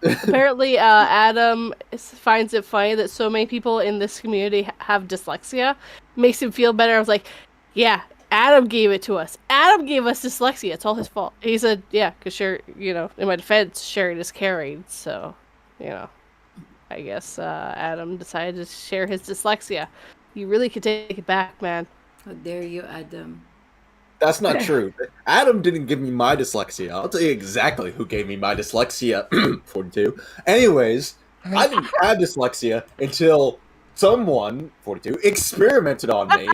apparently, Adam finds it funny that so many people in this community have dyslexia. Makes him feel better. I was like, yeah, Adam gave it to us. Adam gave us dyslexia. It's all his fault. He said, yeah, because in my defense, sharing is carried. So, I guess Adam decided to share his dyslexia. You really could take it back, man. How dare you, Adam? That's not true. Adam didn't give me my dyslexia. I'll tell you exactly who gave me my dyslexia. 42. Anyways, I didn't have dyslexia until someone, 42, experimented on me.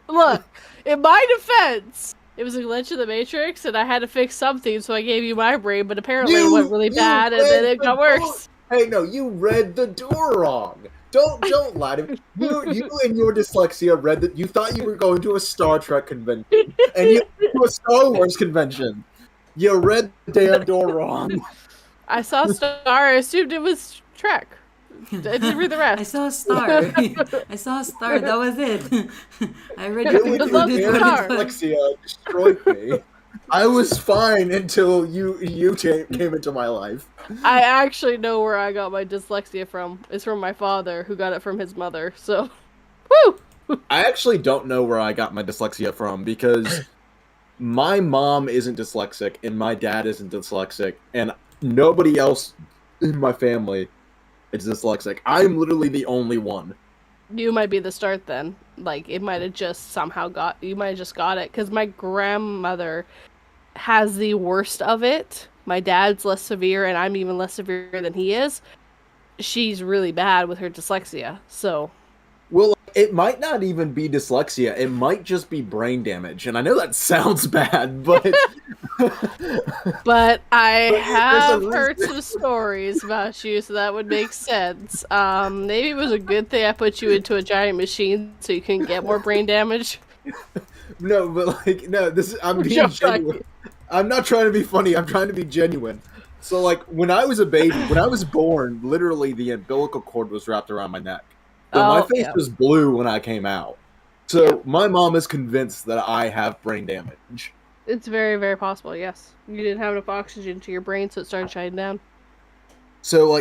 Look, in my defense, it was a glitch in the Matrix, and I had to fix something, so I gave you my brain, but apparently it went really bad, and then it got worse. Hey, no, you read the door wrong. Don't lie to me. You and your dyslexia read that you thought you were going to a Star Trek convention, and you went to a Star Wars convention. You read the damn door wrong. I saw Star. I assumed it was Trek. I didn't read the rest. I saw a star. I saw a star. That was it. I already You and your concluded damn what it was. dyslexia destroyed me. I was fine until you came into my life. I actually know where I got my dyslexia from. It's from my father, who got it from his mother. So, woo! I actually don't know where I got my dyslexia from because my mom isn't dyslexic and my dad isn't dyslexic and nobody else in my family is dyslexic. I'm literally the only one. You might be the start then. Like, it might have just you might have just got it. Because my grandmother has the worst of it. My dad's less severe, and I'm even less severe than he is. She's really bad with her dyslexia, so... Well, it might not even be dyslexia. It might just be brain damage. And I know that sounds bad, but... But I have heard some stories about you, so that would make sense. Maybe it was a good thing I put you into a giant machine so you can get more brain damage. No, but I'm being genuine. I'm not trying to be funny. I'm trying to be genuine. So, like, when I was a baby, when I was born, literally the umbilical cord was wrapped around my neck. So my face was blue when I came out. So my mom is convinced that I have brain damage. It's very, very possible, yes. You didn't have enough oxygen to your brain, so it started shutting down. So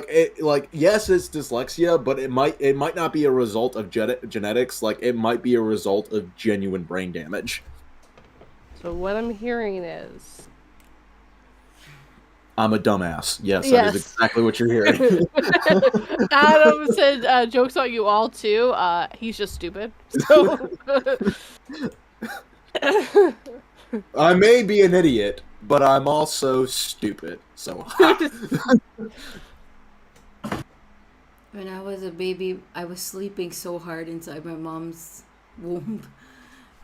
yes, it's dyslexia, but it might not be a result of genetics. Like it might be a result of genuine brain damage. So what I'm hearing is I'm a dumbass. Yes, Yes. that is exactly what you're hearing. Adam said jokes on you all too. He's just stupid. So I may be an idiot, but I'm also stupid. So When I was a baby, I was sleeping so hard inside my mom's womb.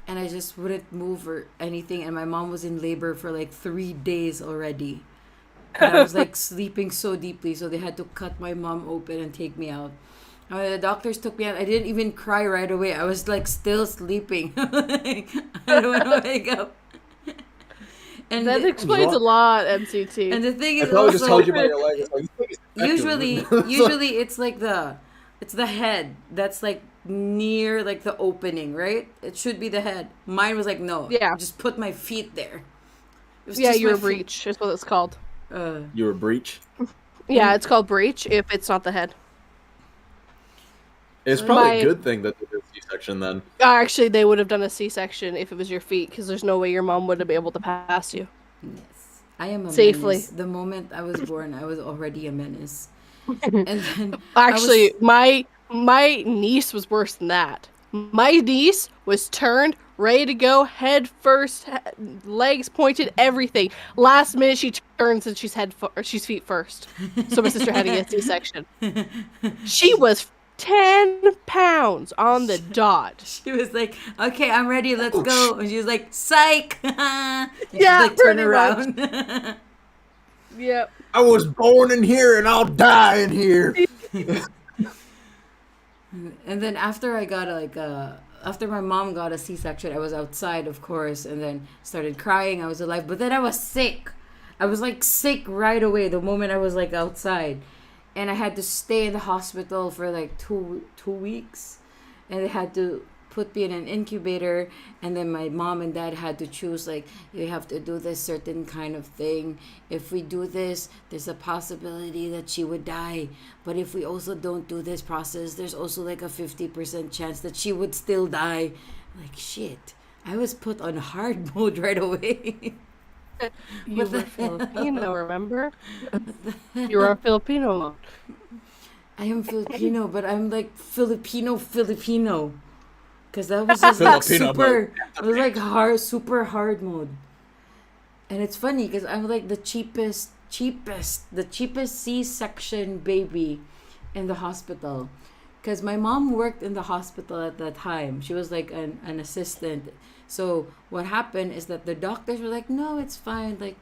And I just wouldn't move or anything. And my mom was in labor for like 3 days already. And I was like sleeping so deeply. So they had to cut my mom open and take me out. And when the doctors took me out, I didn't even cry right away. I was like still sleeping. Like, I don't want to wake up. And that explains a lot, MCT. And the thing I is probably just also, told you about your leg. Like, usually it's like it's the head that's like near like the opening, right? It should be the head. Mine was like, no. Yeah. Just put my feet there. It was Yeah, just you're my a breach. Is what it's called. you were a breach. Yeah, it's called breach if it's not the head. It's probably a good thing that they did C-section then. Actually, they would have done a C-section if it was your feet, because there's no way your mom would have been able to pass you. Yes. I am a Safely. menace. The moment I was born, I was already a menace. And then Actually, my niece was worse than that. My niece was turned, ready to go, head first, legs pointed, everything. Last minute, she turns and she's feet first. So my sister had to get a C-section. She was 10 pounds on the dot. she was like, okay, I'm ready, let's go. And she was like, psych. And Yeah, she like turn pretty around. Yep. I was born in here and I'll die in here. And then after I got after my mom got a C-section, I was outside, of course, and then started crying. I was alive, but then I was sick. I was like sick right away the moment I was like outside, and I had to stay in the hospital for like two weeks, and they had to put me in an incubator, and then my mom and dad had to choose, like, you have to do this certain kind of thing. If we do this, there's a possibility that she would die, but if we also don't do this process, there's also like a 50% chance that she would still die. Like, shit, I was put on hard mode right away. You were Filipino, remember? You were a Filipino. I am Filipino, but I'm like Filipino. Because that was just like super, it was like super hard mode. And it's funny because I'm like the cheapest C-section baby in the hospital. Because my mom worked in the hospital at that time. She was like an assistant. So what happened is that the doctors were like, no, it's fine. Like,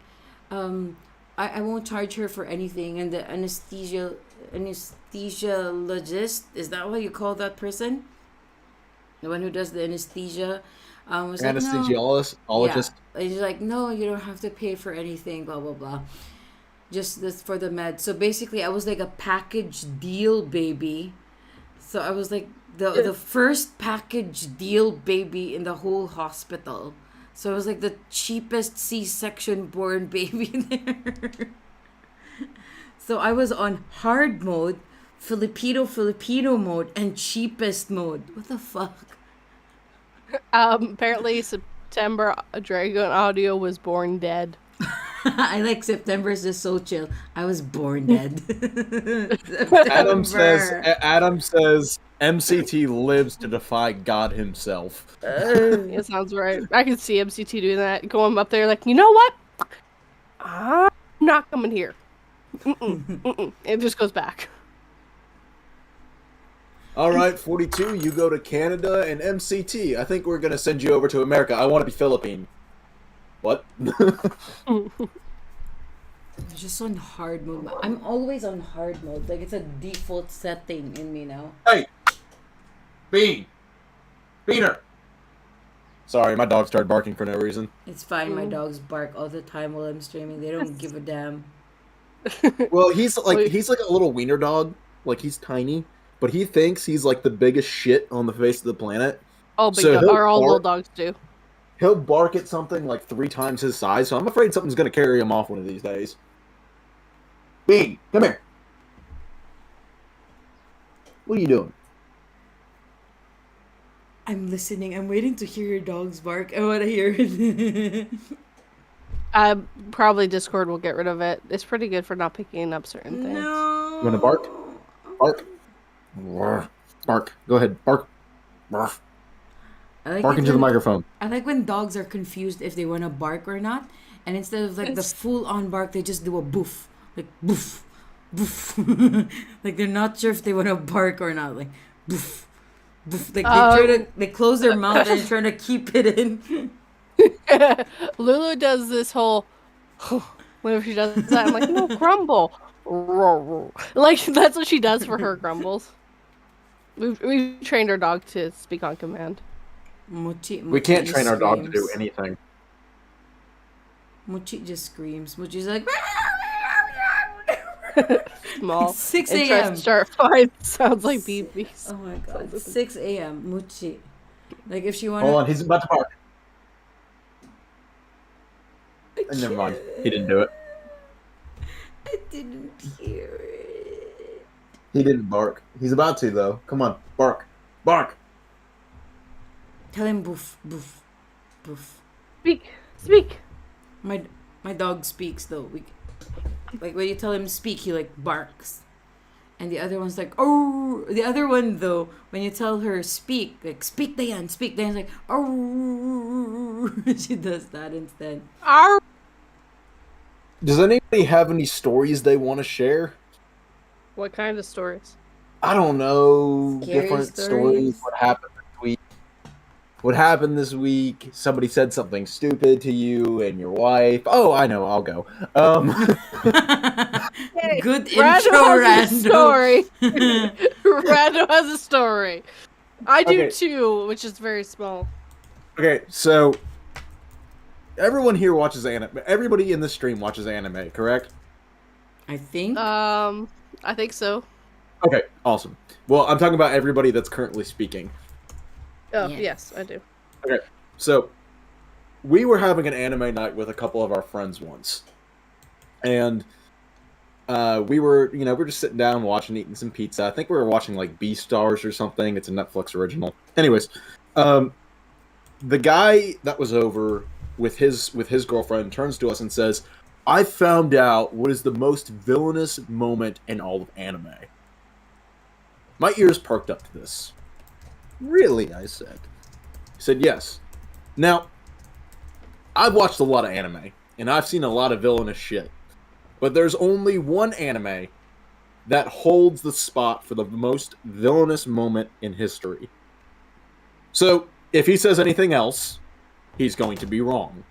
I won't charge her for anything. And the anesthesiologist, is that what you call that person? The one who does the anesthesia, was like, Anesthesiologist. yeah. He's like, no, you don't have to pay for anything, blah blah blah. Just this for the med. So basically, I was like a package deal baby. So I was like the first package deal baby in the whole hospital. So I was like the cheapest C-section born baby there. So I was on hard mode, Filipino mode, and cheapest mode. What the fuck? Apparently September Dragon Audio was born dead. I like September's just so chill. I was born dead. Adam says MCT lives to defy God himself. It sounds right. I can see MCT doing that, going up there like, you know what? I'm not coming here. It just goes back. All right, 42, you go to Canada, and MCT, I think we're going to send you over to America. I want to be Philippine. What? Just on hard mode. I'm always on hard mode. Like, it's a default setting in me now. Hey! Beaner! Sorry, my dog started barking for no reason. It's fine. My dogs bark all the time while I'm streaming. They don't give a damn. Well, he's like a little wiener dog. Like, he's tiny. But he thinks he's like the biggest shit on the face of the planet. Oh, all little dogs do. He'll bark at something like 3 times his size, so I'm afraid something's going to carry him off one of these days. Bean, come here. What are you doing? I'm listening. I'm waiting to hear your dogs bark. I want to hear it. Probably Discord will get rid of it. It's pretty good for not picking up certain things. No. You want to bark? Bark. Bark. Go ahead. Bark. Bark. I like Bark it into the when- microphone. I like when dogs are confused if they want to bark or not, and instead of like the full on bark, they just do a boof, like boof, boof. Like they're not sure if they want to bark or not, like boof, boof. Like they close their mouth and trying to keep it in. Lulu does this whole whenever she does that. I'm like, no, grumble. Like that's what she does for her grumbles. We've trained our dog to speak on command. Mochi We can't just train our dog to do screams. anything. Mochi just screams. Mochi's like Small. 6 And tries a.m. to start fights. Sounds like BBs. Oh my god, 6 a.m. Mochi. Like if she wanted. Hold on, he's about to bark. Never mind. He didn't do it. I didn't hear it. He didn't bark. He's about to, though. Come on. Bark. Bark. Tell him boof, boof, boof. Speak. My dog speaks though. Like when you tell him to speak, he like barks. And the other one's like, oh. The other one though, when you tell her speak, like speak Diane's like, oh. She does that instead. Arr! Does anybody have any stories they want to share? What kind of stories? I don't know. Scary Different stories. stories. What happened this week? What happened this week? Somebody said something stupid to you and your wife. Oh, I know. I'll go. Good Rando intro, has a Rando. story. Rando has a story. I do Okay. too, which is very small. Okay, so everyone here watches anime. Everybody in the stream watches anime, correct? I think. I think so. Okay, awesome. Well, I'm talking about everybody that's currently speaking. Oh, Yes. yes, I do. Okay, so we were having an anime night with a couple of our friends once, and we were just sitting down watching, eating some pizza. I think we were watching like Beastars or something. It's a Netflix original. Anyways, the guy that was over with his girlfriend turns to us and says, "I found out what is the most villainous moment in all of anime." My ears perked up to this. Really? I said. He said, yes. Now, I've watched a lot of anime, and I've seen a lot of villainous shit. But there's only one anime that holds the spot for the most villainous moment in history. So, if he says anything else, he's going to be wrong.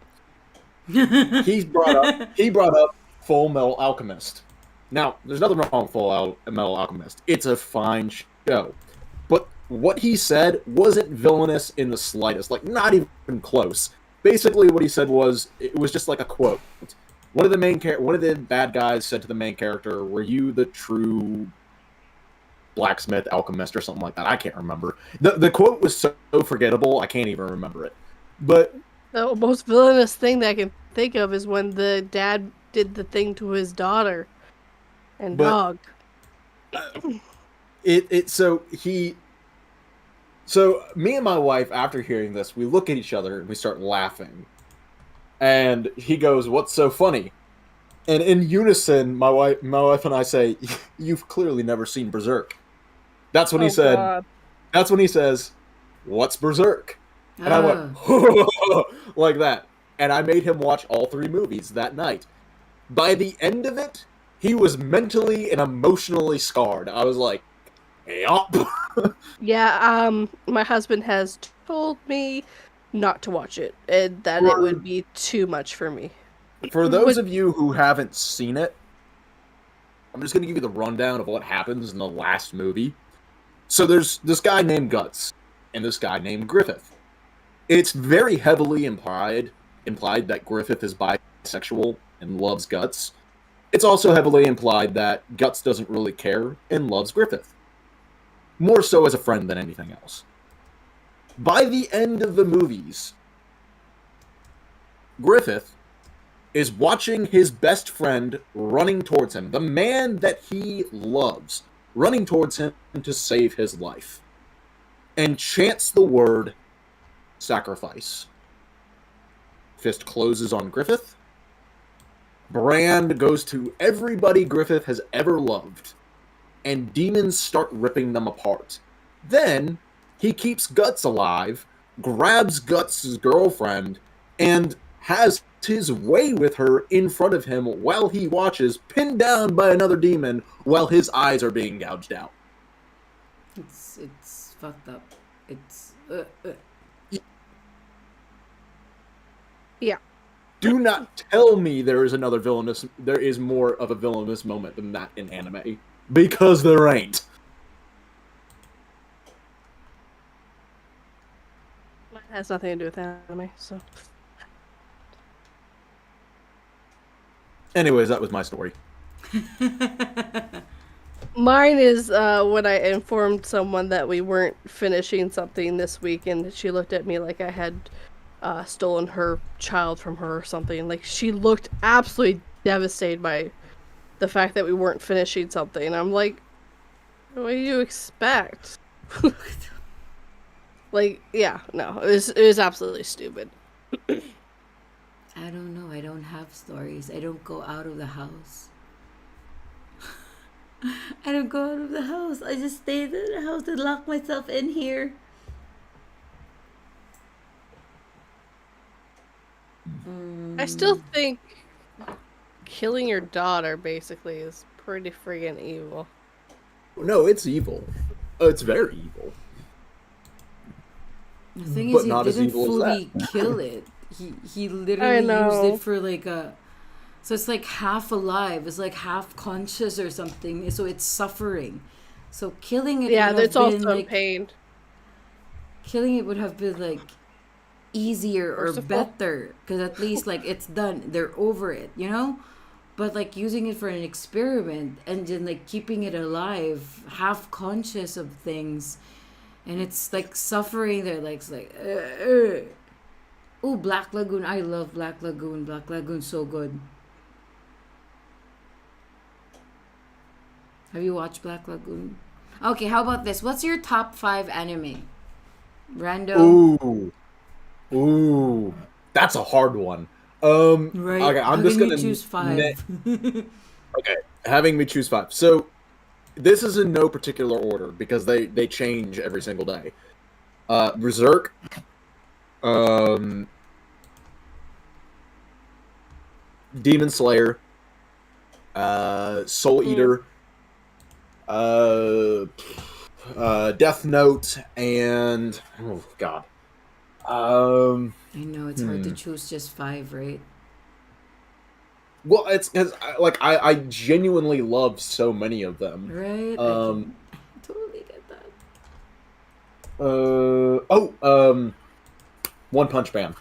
He brought up Full Metal Alchemist. Now, there's nothing wrong with Full Metal Alchemist. It's a fine show. But what he said wasn't villainous in the slightest. Like, not even close. Basically, what he said was, it was just like a quote. One of the bad guys said to the main character, "Were you the true blacksmith, alchemist, or something like that?" I can't remember. The quote was so forgettable, I can't even remember it. But The most villainous thing that I can think of is when the dad did the thing to his daughter and But- dog. So me and my wife, after hearing this, we look at each other and we start laughing. And he goes, "What's so funny?" And in unison, my wife and I say, "You've clearly never seen Berserk." That's when he said. God. That's when he says, "What's Berserk?" And I went like that. And I made him watch all 3 movies that night. By the end of it, he was mentally and emotionally scarred. I was like, yup. Yeah, my husband has told me not to watch it, and that it would be too much for me. For those of you who haven't seen it, I'm just going to give you the rundown of what happens in the last movie. So there's this guy named Guts and this guy named Griffith. It's very heavily implied that Griffith is bisexual and loves Guts. It's also heavily implied that Guts doesn't really care and loves Griffith. More so as a friend than anything else. By the end of the movies, Griffith is watching his best friend running towards him, the man that he loves, running towards him to save his life, and chants the word sacrifice. Fist closes on Griffith. Brand goes to everybody Griffith has ever loved, and demons start ripping them apart. Then, he keeps Guts alive, grabs Guts' girlfriend, and has his way with her in front of him while he watches, pinned down by another demon, while his eyes are being gouged out. It's fucked up. It's Yeah. Do not tell me there is more of a villainous moment than that in anime. Because there ain't. Mine has nothing to do with anime, so. Anyways, that was my story. Mine is when I informed someone that we weren't finishing something this week, and she looked at me like I had stolen her child from her or something. Like, she looked absolutely devastated by the fact that we weren't finishing something. I'm like, what do you expect? Like, yeah, no, it was absolutely stupid. I don't know. I don't have stories. I don't go out of the house. I don't go out of the house. I just stay in the house and lock myself in here. I still think killing your daughter basically is pretty friggin' evil. No, it's evil. It's very evil. The thing But is, he not as didn't evil as fully kill it. He literally used it for like a. So it's like half alive. It's like half conscious or something. So it's suffering. So killing it. Yeah, would have it's also been, like, pain. Killing it would have been like easier or Merciful. better, because at least like it's done. They're over it, you know. But like using it for an experiment and then like keeping it alive, half conscious of things, and it's like suffering. They're like, it's like. Oh, Black Lagoon. I love Black Lagoon. Black Lagoon's so good. Have you watched Black Lagoon? Okay, how about this? What's your top 5 anime? Rando? Ooh. That's a hard one. Right. Okay, I'm How just can gonna you choose 5? Okay, having me choose 5. So, this is in no particular order, because they change every single day. Berserk. Demon Slayer. Soul Eater. Death Note, and oh god. I know it's hard to choose just 5, right? Well, it's because I genuinely love so many of them. Right? I totally get that. One Punch Man.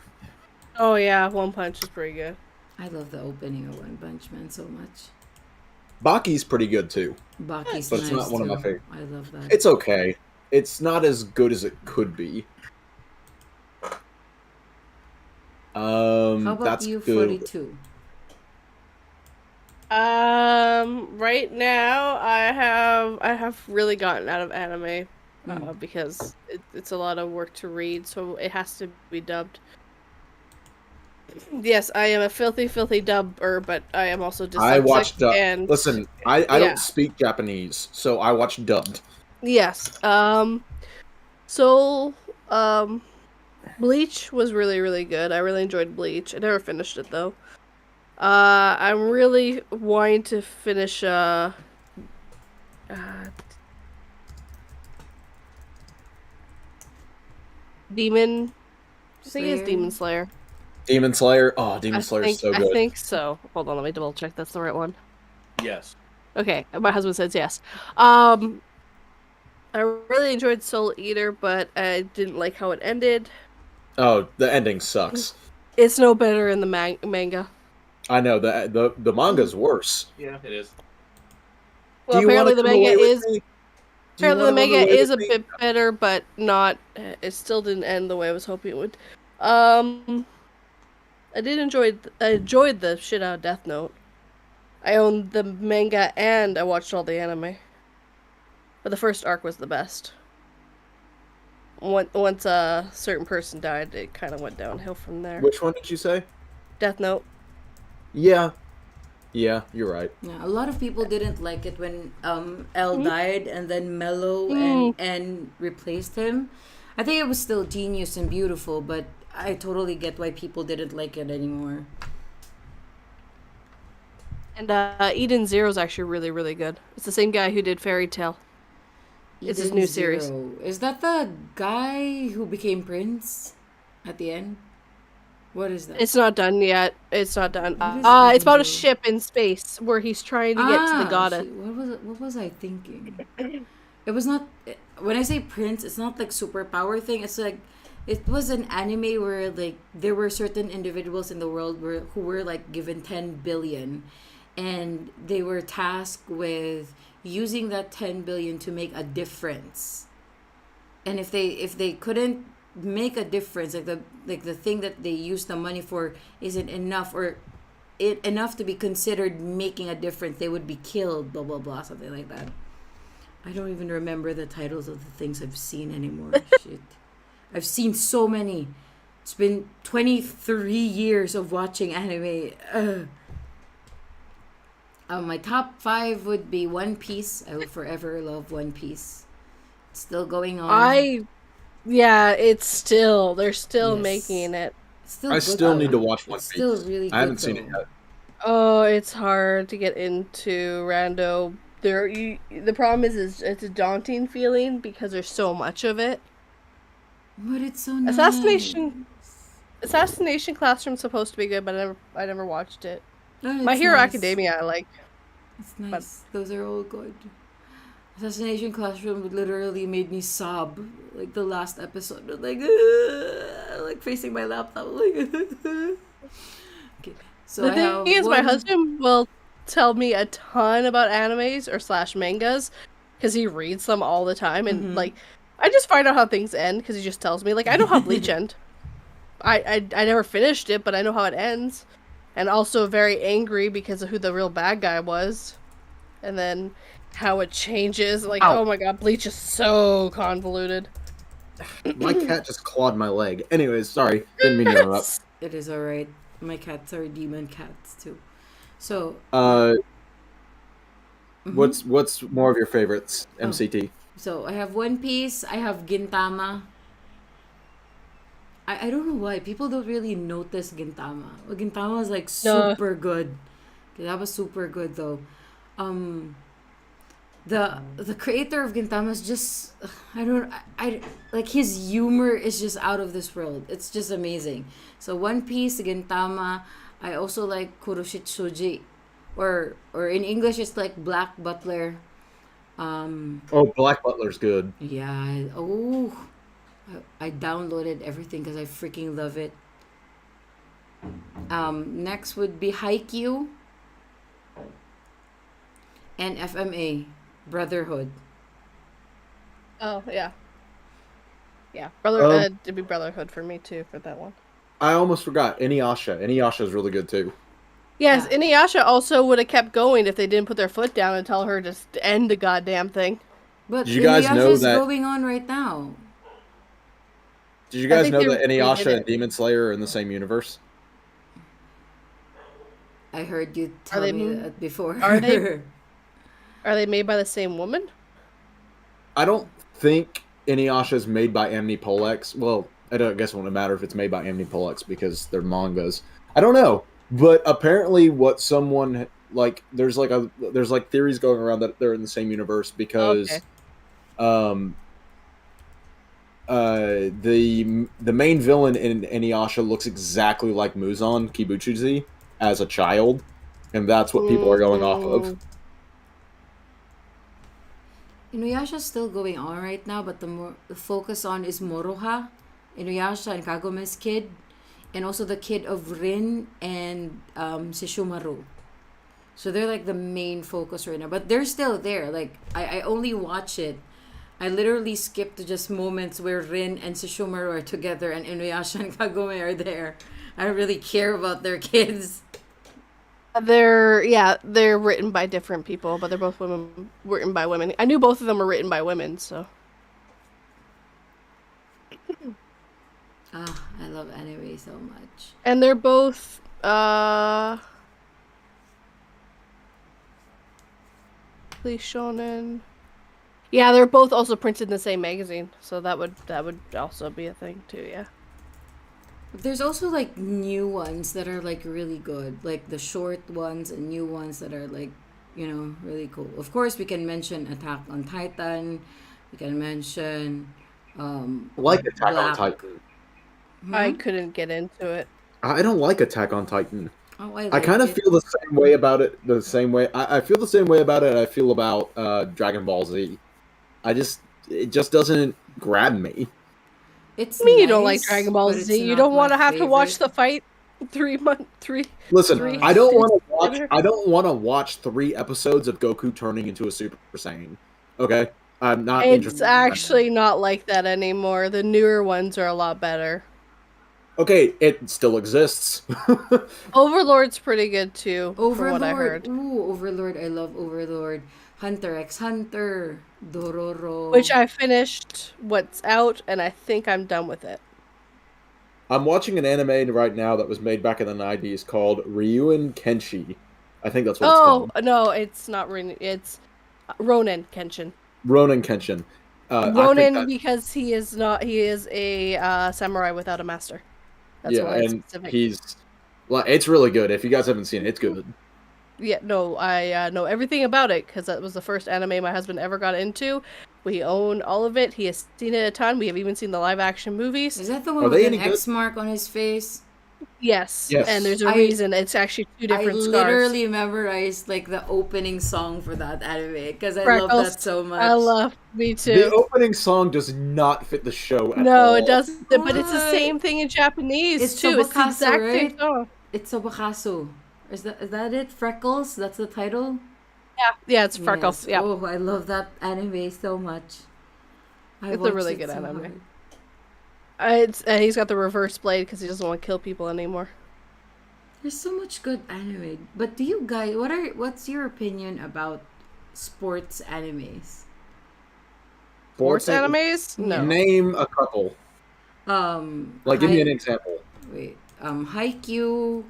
Oh yeah, One Punch is pretty good. I love the opening of One Punch Man so much. Baki's pretty good too. Baki's But nice it's not one of my too. favorite. I love that. It's okay. It's not as good as it could be. How about That's you, good. 42? Right now I have really gotten out of anime because it's a lot of work to read, so it has to be dubbed. Yes, I am a filthy dubber, but I am also dyslexic. I watched and listen, I yeah. don't speak Japanese, so I watch dubbed. Yes. So Bleach was really, really good. I really enjoyed Bleach. I never finished it though. I'm really wanting to finish Demon. I think it's Demon Slayer. Demon Slayer? Oh, Demon Slayer is so good. I think so. Hold on, let me double check that's the right one. Yes. Okay, my husband says yes. I really enjoyed Soul Eater, but I didn't like how it ended. Oh, the ending sucks. It's no better in the manga. I know, the manga's worse. Yeah, it is. Well, apparently the manga is a bit better, but not. It still didn't end the way I was hoping it would. I enjoyed the shit out of Death Note. I own the manga and I watched all the anime. But the first arc was the best. Once a certain person died, it kind of went downhill from there. Which one did you say? Death Note. Yeah, you're right. Yeah, a lot of people didn't like it when L died and then Mello and replaced him. I think it was still genius and beautiful, but I totally get why people didn't like it anymore. And Eden Zero is actually really, really good. It's the same guy who did Fairy Tale. It's his new series. Is that the guy who became Prince at the end? What is that? It's not done yet. It's not done. What is It's about a Zero? ship in space where he's trying to get to the goddess. Shit, what was I thinking? It was not. When I say Prince, it's not like superpower thing. It's like it was an anime where like there were certain individuals in the world who were like given 10 billion, and they were tasked with using that 10 billion to make a difference. And if they couldn't make a difference, like the thing that they use the money for isn't enough, or enough to be considered making a difference, they would be killed, blah blah blah, something like that. I don't even remember the titles of the things I've seen anymore. Shit, I've seen so many. It's been 23 years of watching anime. My top 5 would be One Piece. I will forever love One Piece. It's still going on. They're still Yes. making it. It's still I good, still though. need to watch One It's Piece. still really good, I haven't seen it though. yet. Oh, it's hard to get into Rando. The problem is it's a daunting feeling because there's so much of it. But it's so nice. Assassination Classroom's supposed to be good, but I never watched it. Oh, My it's Hero nice. Academia, I like. It's nice. Those are all good. Assassination Classroom literally made me sob. Like the last episode, like facing my laptop, like. Okay, so The thing is, my husband will tell me a ton about animes or / mangas because he reads them all the time, and like I just find out how things end because he just tells me. Like I know how Bleach end. I never finished it, but I know how it ends, and also very angry because of who the real bad guy was, and then how it changes. Like Ow. oh my god, Bleach is so convoluted. My cat just clawed my leg. Anyways, sorry. Didn't mean to interrupt. It is alright. My cats are demon cats too. So. What's more of your favorites, MCT? So I have One Piece. I have Gintama. I don't know why people don't really notice Gintama. Well, Gintama was like super good. That was super good though. The creator of Gintama is just I like his humor is just out of this world. It's just amazing. So One Piece, Gintama. I also like Kuroshitsuji, or in English it's like Black Butler. Black Butler's good. Yeah. I downloaded everything because I freaking love it. Next would be Haikyuu and FMA, Brotherhood. Oh yeah, Brotherhood. It'd be Brotherhood for me too for that one. I almost forgot Inuyasha. Inuyasha is really good too. Yes, Inuyasha also would have kept going if they didn't put their foot down and tell her to end the goddamn thing. But Did you guys know Inuyasha's that going on right now? Did you guys think know they that redid Inuyasha it. and Demon Slayer are in the same universe? I heard you tell they me m- that before. are they- Are they made by the same woman? I don't think Inuyasha is made by Amnipolex. Well, I guess it wouldn't matter if it's made by Amnipolex because they're mangas. I don't know, but apparently, what someone like there's theories going around that they're in the same universe because, Okay. the main villain in Inuyasha looks exactly like Muzan Kibuchizi as a child, and that's what people are going off of. Inuyasha's still going on right now, but the focus on is Moroha, Inuyasha and Kagome's kid, and also the kid of Rin and Sesshomaru. So they're like the main focus right now, but they're still there. Like I only watch it. I literally skip to just moments where Rin and Sesshomaru are together and Inuyasha and Kagome are there. I don't really care about their kids. They're written by different people, but they're both written by women. I knew both of them were written by women, so. Ah, I love anime so much. And they're both please shonen. Yeah, they're both also printed in the same magazine, so that would also be a thing too, yeah. But there's also like new ones that are like really good, like the short ones and new ones that are like, really cool. Of course, we can mention Attack on Titan. We can mention Like Attack on Black. Titan. I couldn't get into it. I don't like Attack on Titan. Oh, I kind of feel the same way about it. I feel the same way about it. I feel about Dragon Ball Z. It just doesn't grab me. It's I mean, nice, you don't like Dragon Ball but it's Z. You not don't want my to have to watch favorite. the fight 3 months, three. Listen, Three I don't days want to watch. later. I don't want to watch 3 episodes of Goku turning into a Super Saiyan. Okay, I'm not It's interested. actually not like that anymore. The newer ones are a lot better. Okay, it still exists. Overlord's pretty good too, Overlord. from what I heard. Ooh, Overlord. I love Overlord. Hunter x Hunter. Dororo. Which I finished what's out, and I think I'm done with it. I'm watching an anime right now that was made back in the 90s called Ryuin Kenshi. I think that's what it's called. Oh, no, it's not Ronin. It's Ronin Kenshin. Ronin Kenshin. Ronin because he is a samurai without a master. That's why it's specific. It's really good. If you guys haven't seen it, it's good. Yeah, no, I know everything about it because that was the first anime my husband ever got into. We own all of it. He has seen it a ton. We have even seen the live action movies. Is that the one with an X mark on his face? Yes. And there's a reason. It's actually 2 different scars. I literally memorized like the opening song for that anime because I love that so much. Me too. The opening song does not fit the show at all. No, it doesn't. But it's the same thing in Japanese too. It's the exact same song. It's Sobakasu. Is that it? Freckles? That's the title? Yeah, it's Freckles. Yes. Yeah. Oh, I love that anime so much. It's a really good anime. And he's got the reverse blade because he doesn't want to kill people anymore. There's so much good anime. But do you guys, what's your opinion about sports animes? Sports animes? No. Name a couple. Give me an example. Wait. Haikyuu,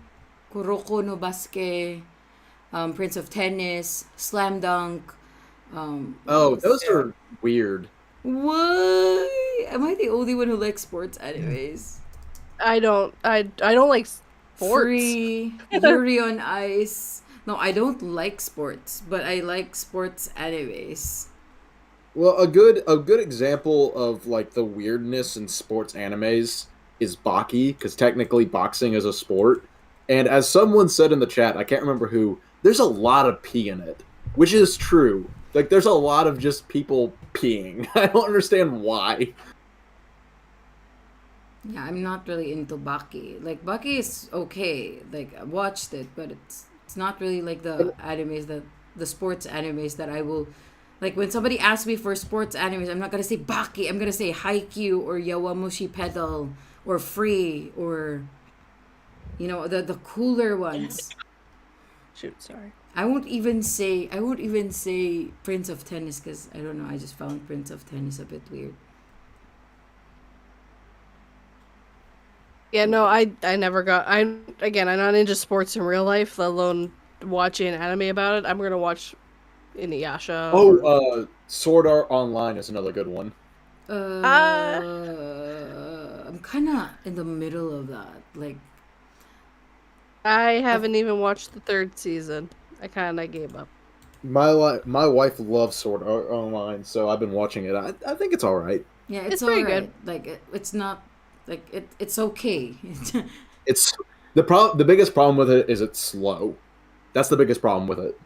Kuroko no Basket, Prince of Tennis, Slam Dunk. Those are weird. What? Am I the only one who likes sports animes? I don't like sports. Free, Yuri on Ice. No, I don't like sports, but I like sports animes. Well, a good example of like the weirdness in sports animes is Baki, because technically boxing is a sport. And as someone said in the chat, I can't remember who, there's a lot of pee in it, which is true. Like, there's a lot of just people peeing. I don't understand why. Yeah, I'm not really into Baki. Like, Baki is okay. Like, I watched it, but it's not really like the sports animes that I will... Like, when somebody asks me for sports animes, I'm not gonna say Baki. I'm gonna say Haikyuu or Yawamushi Pedal or Free or... the cooler ones. Shoot, sorry. I won't even say Prince of Tennis because I don't know. I just found Prince of Tennis a bit weird. Yeah, no, I never got. I'm not into sports in real life, let alone watching an anime about it. I'm gonna watch Inuyasha. Sword Art Online is another good one. I'm kind of in the middle of that. Like, I haven't even watched the 3rd season. I kind of gave up. My wife loves Sword Art Online, so I've been watching it. I think it's all right. Yeah, it's pretty good. Like, it's not like it's okay. It's the biggest problem with it is it's slow. That's the biggest problem with it.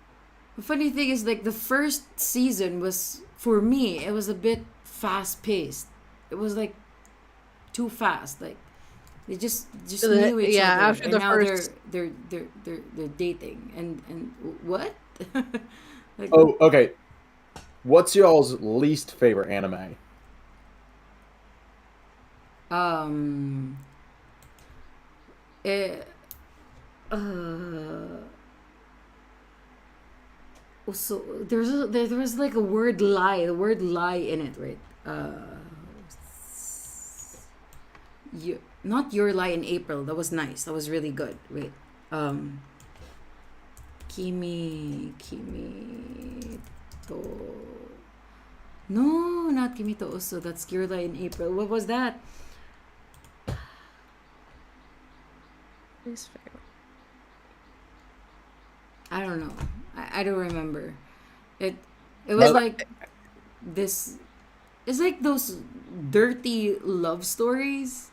The funny thing is, like, the first season was, for me, it was a bit fast paced. It was like too fast. Like, they just knew each other. After and the now first, they're dating and what? Like, okay. What's y'all's least favorite anime? So there was like a word lie, the word lie in it, right? You not your lie in April. That was nice. That was really good. Wait, Kimi to. No, not Kimi to Uso. That's your lie in April. What was that? Least favorite. I don't know. I don't remember. It was like this. It's like those dirty love stories.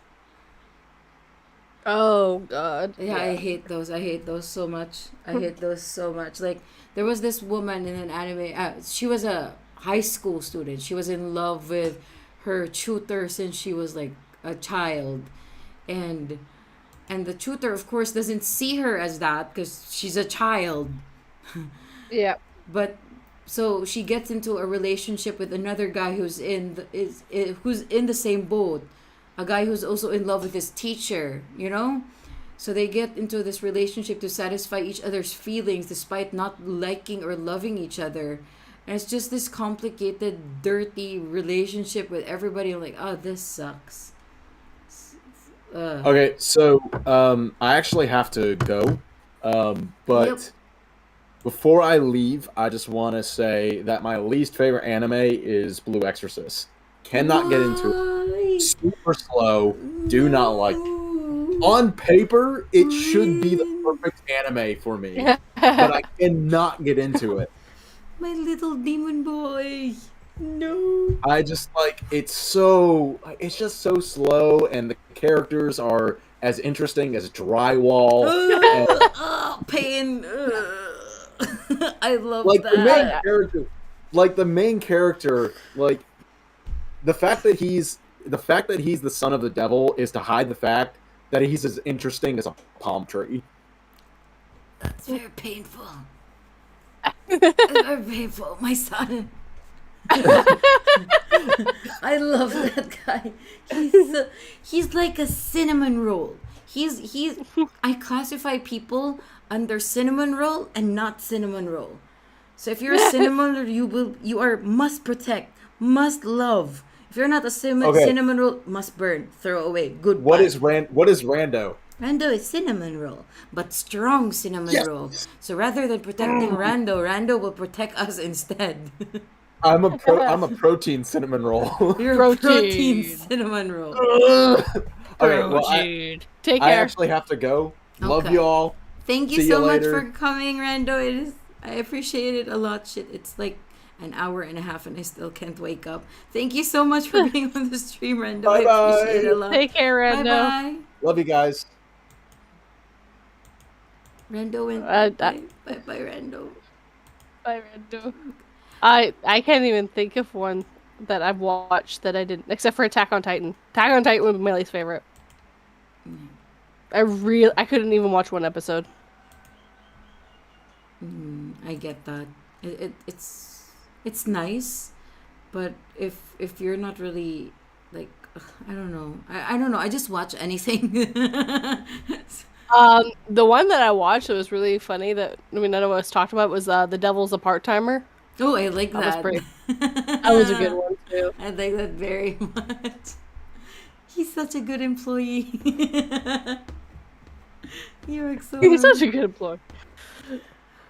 Oh God. Yeah, I hate those. I hate those so much. I hate those so much. Like there was this woman in an anime. She was a high school student. She was in love with her tutor since she was like a child, and the tutor, of course, doesn't see her as that because she's a child. Yeah. But so she gets into a relationship with another guy who's who's in the same boat, a guy who's also in love with his teacher, you know. So they get into this relationship to satisfy each other's feelings despite not liking or loving each other, and it's just this complicated dirty relationship with everybody. I'm like, oh, this sucks. Okay, so I actually have to go, but Yep. before I leave, I just want to say that my least favorite anime is Blue Exorcist. Cannot get into it. Why? Super slow. Do not like it. On paper, it should be the perfect anime for me, but I cannot get into it. My little demon boy. No. I just like it's just so slow, and the characters are as interesting as drywall. Pain. I love Like that. the main character, like the fact that he's the son of the devil is to hide the fact that he's as interesting as a palm tree. That's very painful. It's very painful. My son. I love that guy. He's like a cinnamon roll. I classify people under cinnamon roll and not cinnamon roll. So if you're a cinnamon roll, you are must protect, must love. If you're not a cinnamon roll, must burn, throw away. Goodbye. What is Rando? Rando is cinnamon roll, but strong cinnamon roll. So rather than protecting Rando will protect us instead. I'm a protein cinnamon roll. You're a protein cinnamon roll. Okay, well, Take care. I actually have to go. Love you all. Thank you See so you much later. for coming, Rando. I appreciate it a lot. Shit, it's like an hour and a half and I still can't wake up. Thank you so much for being on the stream, Rando. I appreciate it a lot. Take care, Rando. Bye-bye. Love you guys. Rando went bye, Rando. Bye, Rando. I can't even think of one that I've watched that I didn't, except for Attack on Titan. Attack on Titan was my least favorite. I couldn't even watch one episode. I get that. It's nice, but if you're not really like, I don't know. I don't know. I just watch anything. The one that I watched that was really funny that none of us talked about was The Devil's a Part-Timer. Oh, I like that. That was a good one too. I like that very much. He's such a good employee. He's such a good employee.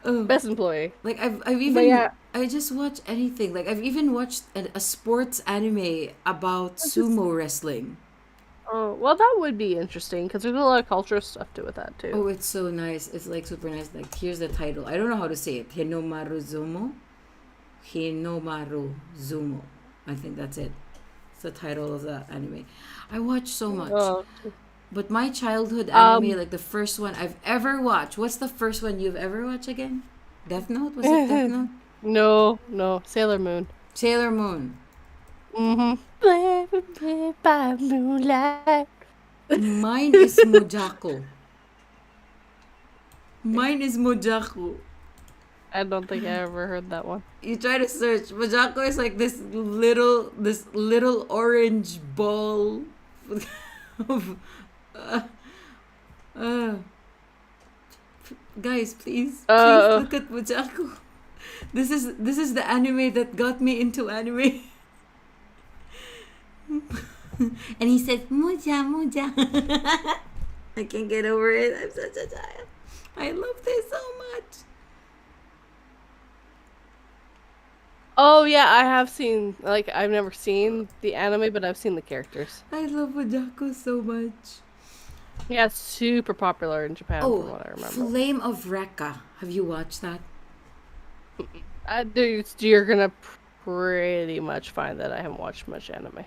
Best employee. Like I've even I just watch anything. Like I've even watched a sports anime about sumo wrestling. Oh, well, that would be interesting because there's a lot of cultural stuff to it with that too. Oh, it's so nice. It's like super nice. Like here's the title. I don't know how to say it. Hinomaru Zumo. I think that's it. It's the title of the anime. I watch so much. Oh. But my childhood anime, like the first one I've ever watched. What's the first one you've ever watched again? Death Note? Was it Death Note? No. Sailor Moon. Sailor Moon. By moonlight. Mine is Mojako. I don't think I ever heard that one. You try to search. Mojako is like this little orange ball of guys, please look at Mojako. This is the anime that got me into anime. And he said, "Muja, muja." I can't get over it. I'm such a child. I love this so much. Oh yeah, I have seen, like, I've never seen the anime, but I've seen the characters. I love Wajako so much. Yeah, it's super popular in Japan, from Oh, what I remember. Flame of Recca. Have you watched that? You're gonna pretty much find that I haven't watched much anime.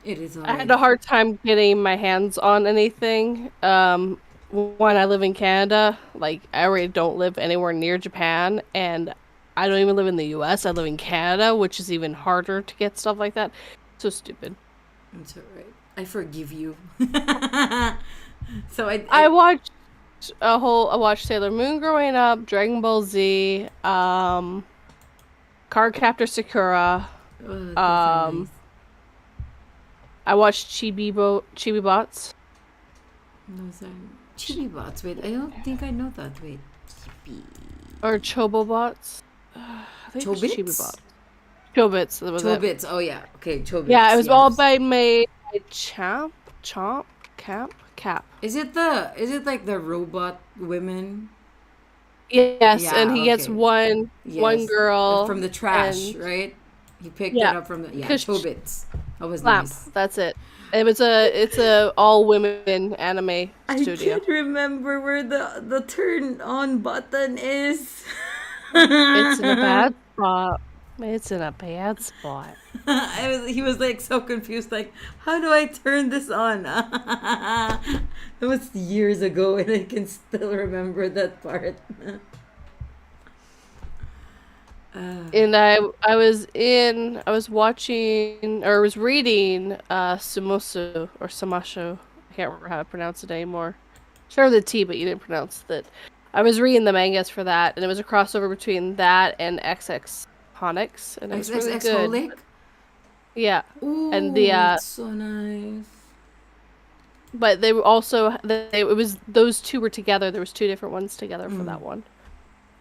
It is. I had a hard time getting my hands on anything. When I live in Canada, like, I already don't live anywhere near Japan, and I don't even live in the US. I live in Canada, which is even harder to get stuff like that. So stupid. It's alright. I forgive you. So I watched I watched Sailor Moon growing up, Dragon Ball Z, Card Captor Sakura. Oh, those are nice. I watched Chibi Bots. Those are Chibi Bots. Wait, I don't think I know that. Wait, Chibi. Or Chobo Bots. I think it was Chobits? Chibi Bots. Chobits. That was it. Chobits. Oh yeah. Okay, Chobits. Yeah, it was yes. all made by Cap. Is it like the robot women? Yes, Yeah, and he gets okay. one Yes. girl From the trash, and- right? He picked Yeah, it up from the because Chobits. That was Lamp. nice. That's it. It's a all women anime studio. I can't remember where the turn on button is. It's in a bad spot. It's in a bad spot. He was like so confused, like, how do I turn this on? It was years ago and I can still remember that part. And I was watching, or I was reading Sumosu or Samasho. I can't remember how to pronounce it anymore. Sure, the T, but you didn't pronounce it. I was reading the mangas for that, and it was a crossover between that and XX Honix, and it was really good. Holic? Yeah, Ooh, and the that's so nice. but they were also it was those two were together. There was two different ones together for that one.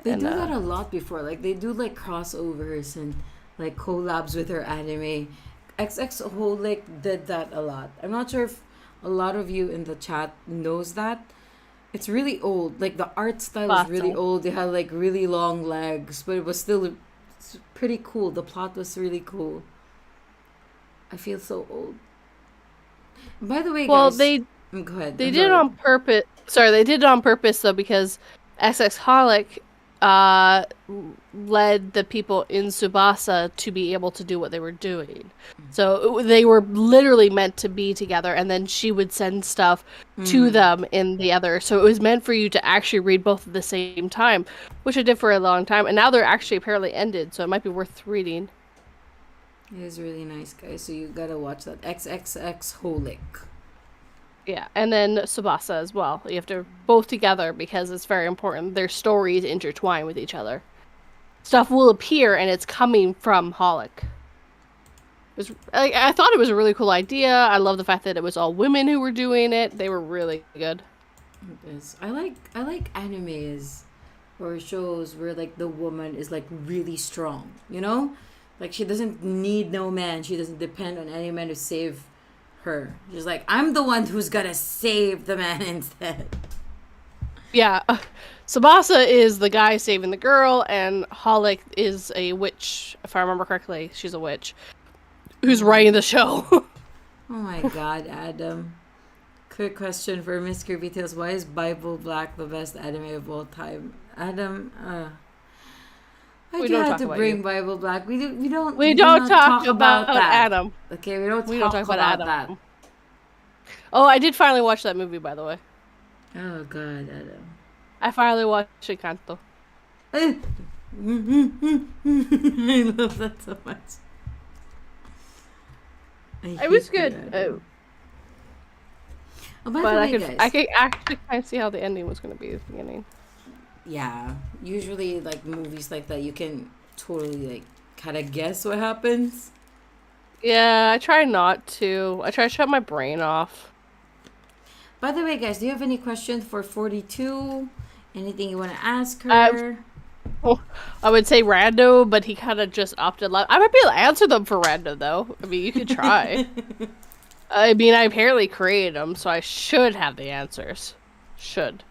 They And, do that a lot before. Like, they do, like, crossovers and, like, collabs with their anime. XX Holic did that a lot. I'm not sure if a lot of you in the chat knows that. It's really old. Like, the art style is really old. They had, like, really long legs. But it was still pretty cool. The plot was really cool. I feel so old. By the way, Well, guys... Go ahead. they I'm did it sorry. on purpose. Sorry, they did it on purpose, though, because XX Holic led the people in Tsubasa to be able to do what they were doing. So they were literally meant to be together, and then she would send stuff to them in the other. So it was meant for you to actually read both at the same time, which I did for a long time. And now they're actually apparently ended, so it might be worth reading. It is really nice, guys. So you gotta watch that. XXX Holic. Yeah, and then Tsubasa as well. You have to both together because it's very important. Their stories intertwine with each other. Stuff will appear, and it's coming from Holic. I thought it was a really cool idea. I love the fact that it was all women who were doing it. They were really good. It is. I like animes or shows where, like, the woman is, like, really strong. You know, like, she doesn't need no man. She doesn't depend on any man to save her. She's like, I'm the one who's gonna save the man instead. Yeah, Tsubasa is the guy saving the girl, and Holic is a witch. If I remember correctly, she's a witch who's writing the show. Oh my God, Adam. Quick question for Miss Creepy Tales. Why is Bible Black the best anime of all time? Adam, We don't had talk to about bring you. Bible Black. We do don't not talk about that. Adam. Okay, we don't We talk don't talk about that. Adam. Oh, I did finally watch that movie, by the way. Oh God, Adam. I finally watched Encanto. I love that so much. It was good. Oh, by But the I way, could guys. actually kind of see how the ending was going to be at the beginning. Yeah, usually, like, movies like that, you can totally, like, kind of guess what happens. Yeah, I try not to. I try to shut my brain off. By the way, guys, do you have any questions for 42? Anything you want to ask her? I would say Rando, but he kind of just opted left. I might be able to answer them for Rando, though. I mean, you could try. I mean, I apparently created them, so I should have the answers. Should.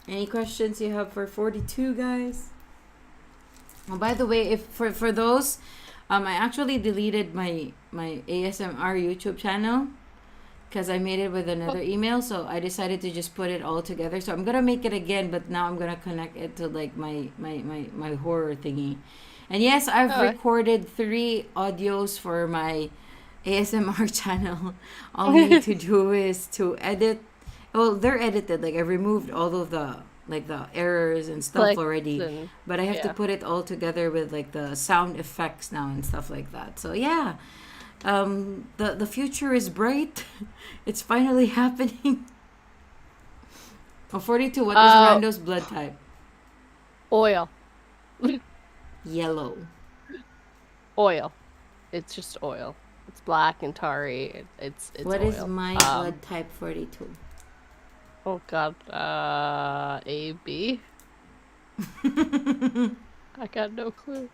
Any questions you have for 42, guys? Oh, by the way, if for those, I actually deleted my ASMR YouTube channel because I made it with another email, so I decided to just put it all together. So I'm gonna make it again, but now I'm gonna connect it to like my horror thingy. And yes, I've recorded 3 audios for my ASMR channel. All I need to do is to edit. Well, they're edited. Like I removed all of the errors and stuff already, but I have to put it all together with like the sound effects now and stuff like that. So yeah, the future is bright. It's finally happening. Oh, 42. What is Rando's blood type? Oil. Yellow. Oil. It's just oil. It's black and tarry. It's What oil. is my blood type? 42. Oh god, AB? I got no clue.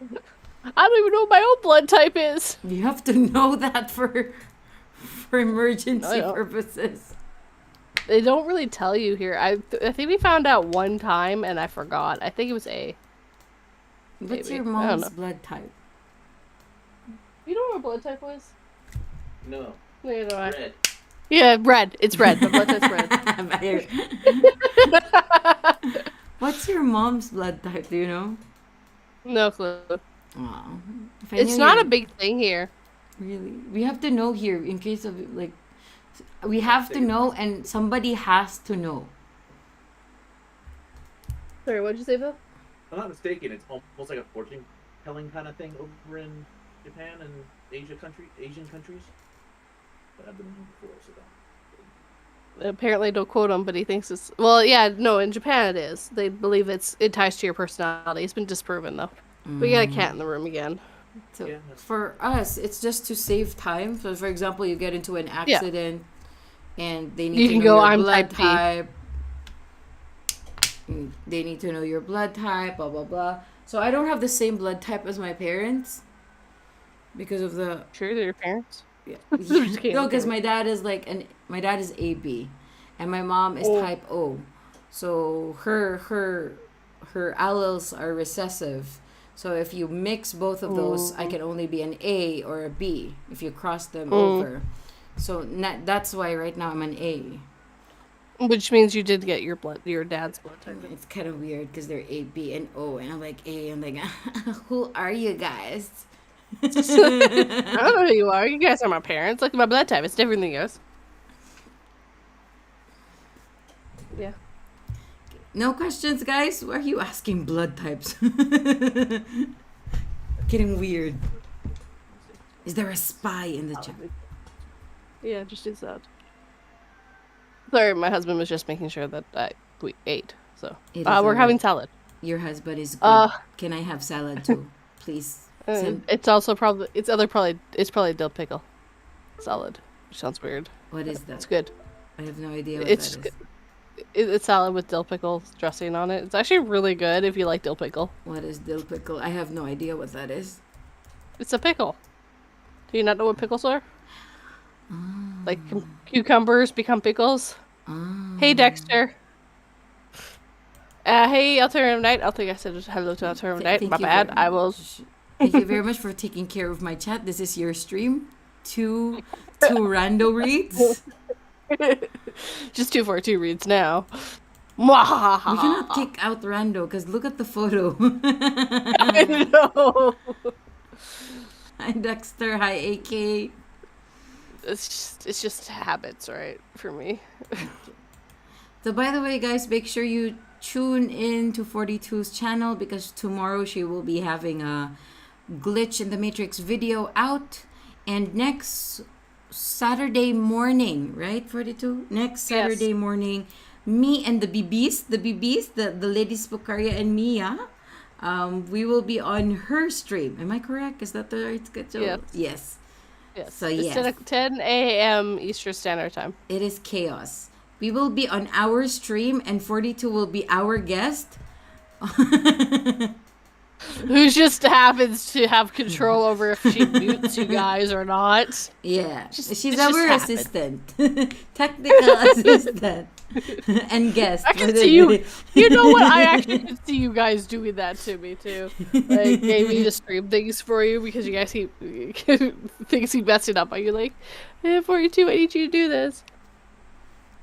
I don't even know what my own blood type is. You have to know that for emergency purposes. They don't really tell you here. I think we found out one time and I forgot. I think it was A. What's Maybe. your mom's blood type? You know what my blood type was? No. Neither do I. Red. Yeah, red. It's red. My blood type's red. What's your mom's blood type? Do you know? No clue. Wow. It's not a big thing here. Really? We have to know here in case of like. We have to know, and somebody has to know. Sorry, what'd you say, Bill? If I'm not mistaken, it's almost like a fortune-telling kind of thing over in Japan and Asian countries. But I've been known before, so don't. Apparently, don't quote him, but he thinks it's... Well, yeah, no, in Japan it is. They believe it ties to your personality. It's been disproven, though. We got a cat in the room again. So for us, it's just to save time. So, for example, you get into an accident, and they need to know your blood type. They need to know your blood type, blah, blah, blah. So I don't have the same blood type as my parents because of the... Sure, they're your parents? Yeah. No, because my dad is my dad is AB, and my mom is type O. So her alleles are recessive. So if you mix both of those, I can only be an A or a B if you cross them over. So that's why right now I'm an A. Which means you did get your dad's blood type. It's kind of weird because they're A, B, and O, and I'm like A. I'm like, who are you guys? I don't know who you are. You guys are my parents. Look at my blood type. It's different than yours. Yeah. No questions, guys? Why are you asking blood types? Getting weird. Is there a spy in the chat? Yeah, just do that. Sorry, my husband was just making sure that we ate. So we're having salad. Your husband is good. Can I have salad too, please? It's also probably dill pickle salad, which sounds weird. What is that? It's good. I have no idea what that is. It's salad with dill pickle dressing on it. It's actually really good if you like dill pickle. What is dill pickle? I have no idea what that is. It's a pickle. Do you not know what pickles are? Like cucumbers become pickles. Hey, Dexter. Hey, Alternative Night. I think I said hello to Alternative Night. My bad. I will... Thank you very much for taking care of my chat. This is your stream. Two rando reads. Just 242 reads now. We cannot kick out rando because look at the photo. I know. Hi Dexter. Hi AK. It's just habits, right? For me. So by the way, guys, make sure you tune in to 42's channel because tomorrow she will be having a Glitch in the Matrix video out, and next Saturday morning, right, 42? Next Saturday morning, me and the BBs, the ladies Pukaria and Mia, we will be on her stream. Am I correct? Is that the right schedule? Yes. Yes. So it's yes. 10 a.m. Eastern Standard Time. It is chaos. We will be on our stream, and 42 will be our guest. Who just happens to have control over if she mutes you guys or not. Yeah, Just- she's it just our happened. assistant, technical assistant, and guest. I for can the see you. day. You know what? I actually can see you guys doing that to me too. Like maybe to stream things for you because you guys keep things keep messing up. Are you like, 42? I need you to do this.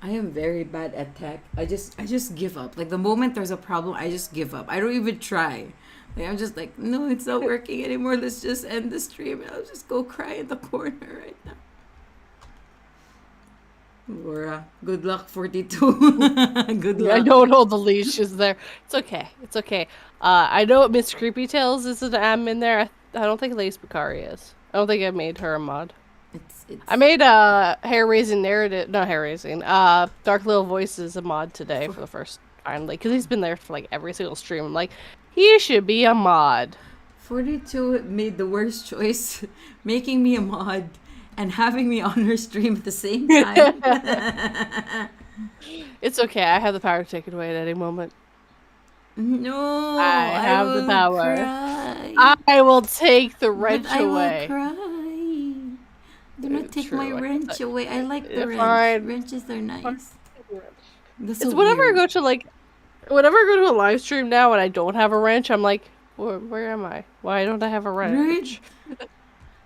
I am very bad at tech. I just give up. Like the moment there's a problem, I just give up. I don't even try. Like I'm just like, no, it's not working anymore. Let's just end the stream. I'll just go cry in the corner right now. Laura, good luck, 42. Good luck. I don't hold the leashes there. It's okay. It's okay. I know Miss Creepy Tales is an admin there. I don't think Lace Bakari is. I don't think I made her a mod. It's I made hair raising narrative, not hair raising. Dark Little Voices a mod today for the first finally because he's been there for like every single stream. I'm like, he should be a mod. 42 made the worst choice, making me a mod and having me on her stream at the same time. It's okay. I have the power to take it away at any moment. No, I have the will power. cry. I will take the But wrench I away. will cry. Do not take True, my wrench away. I like the wrench. fine. Wrenches are nice. That's It's so whenever weird. I go to whenever I go to a live stream now and I don't have a wrench, I'm like, where am I? Why don't I have a wrench?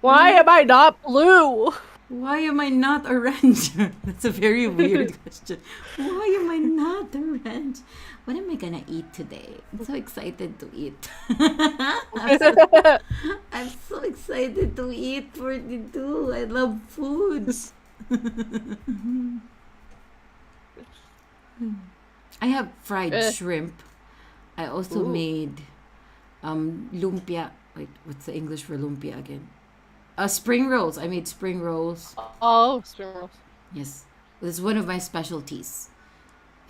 Why am I not blue? Why am I not a wrench? That's a very weird question. Why am I not a wrench? What am I gonna eat today? I'm so excited to eat. I'm so excited to eat 42. I love food. I have fried shrimp. I also Ooh. made lumpia. Wait, what's the English for lumpia again? Spring rolls. I made spring rolls. Oh, spring rolls. Yes. It's one of my specialties.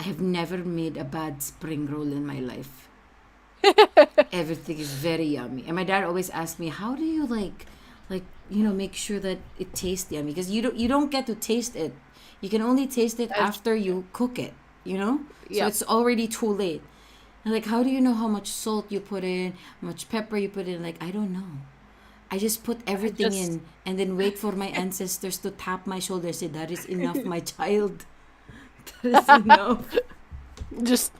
I have never made a bad spring roll in my life. Everything is very yummy. And my dad always asks me, how do you make sure that it tastes yummy? Because you don't get to taste it. You can only taste it after you cook it, So Yep. it's already too late. And like, how do you know how much salt you put in, how much pepper you put in? Like, I don't know. I just put everything in and then wait for my ancestors to tap my shoulder and say, that is enough, my child. That is enough. Just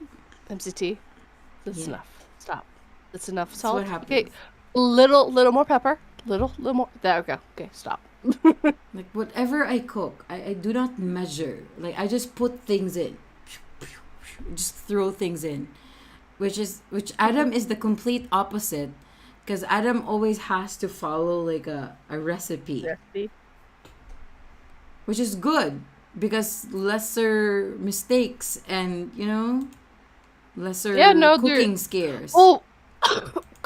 MCT. That's Yeah. enough. Stop. That's enough That's salt. what happens. Okay. Little more pepper. Little more. There we go. Okay, stop. Like, whatever I cook, I do not measure. Like, I just put things in. Just throw things in. Which Adam is the complete opposite. Because Adam always has to follow, like, a recipe. Which is good. Because lesser mistakes and, lesser cooking scares. Well,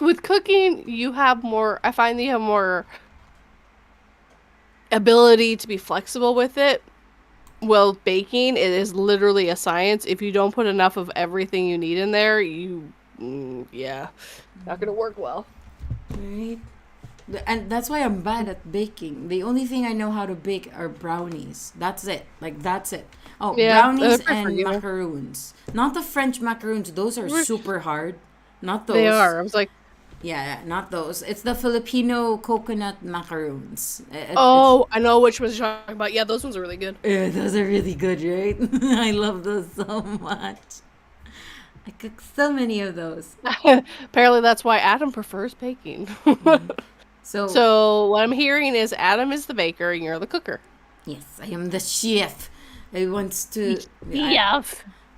with cooking, you have more. I find that you have more ability to be flexible with it. Well, baking, it is literally a science. If you don't put enough of everything you need in there, not gonna work well. Right? And that's why I'm bad at baking. The only thing I know how to bake are brownies. That's it. Like, that's it. Oh, Yeah, brownies they're and forgiving. macaroons. Not the French macaroons. Those are super hard. Not those. They are. I was like, Yeah, not those. It's the Filipino coconut macaroons. I know which ones you're talking about. Yeah, those ones are really good. Those are really good, right? I love those so much. I cook so many of those. Apparently, that's why Adam prefers baking. So what I'm hearing is Adam is the baker and you're the cooker. Yes, I am the chef. I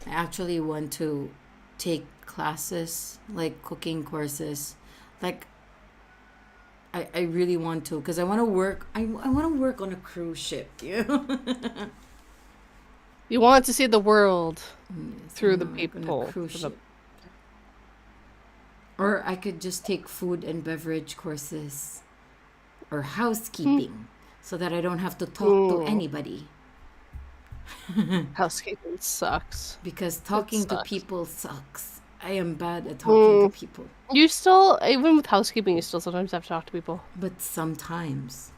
actually want to take classes, like cooking courses. Like, I really want to, because I want to work. I want to work on a cruise ship. You want to see the world Yes, through I the wanna work on a people. cruise ship. Or I could just take food and beverage courses, or housekeeping, so that I don't have to talk to anybody. Housekeeping sucks. Because talking to sucks. people sucks. I am bad at talking to people. You still, even with housekeeping, you still sometimes have to talk to people. But sometimes.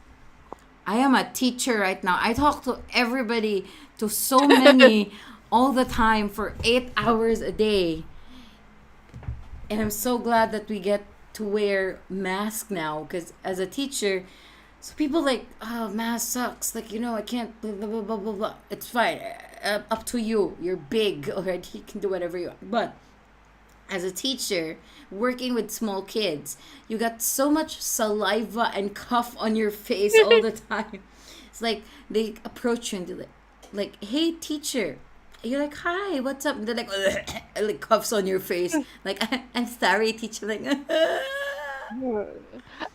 I am a teacher right now. I talk to everybody, to so many, all the time for 8 hours a day. And I'm so glad that we get to wear masks now, because as a teacher, so people like, oh, mask sucks. Like, I can't, blah, blah, blah, blah, blah, blah. It's fine. Up to you. You're big already. You can do whatever you want. But as a teacher, working with small kids, you got so much saliva and cough on your face all the time. It's like they approach you and they're like, hey, teacher. You're like, hi, what's up? And they're like, like cuffs on your face. Like, I'm sorry, teacher. Like,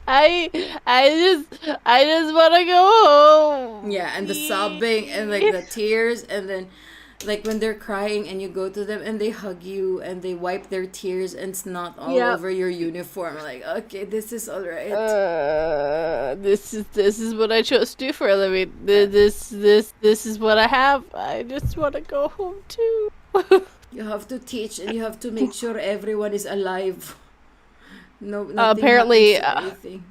I just want to go home. yeah, and the sobbing and like the tears, and then like when they're crying and you go to them and they hug you and they wipe their tears and snot all over your uniform. Like, okay, this is all right. This is what I chose to do for a living. This is what I have. I just want to go home too. You have to teach and you have to make sure everyone is alive. No, apparently, anything.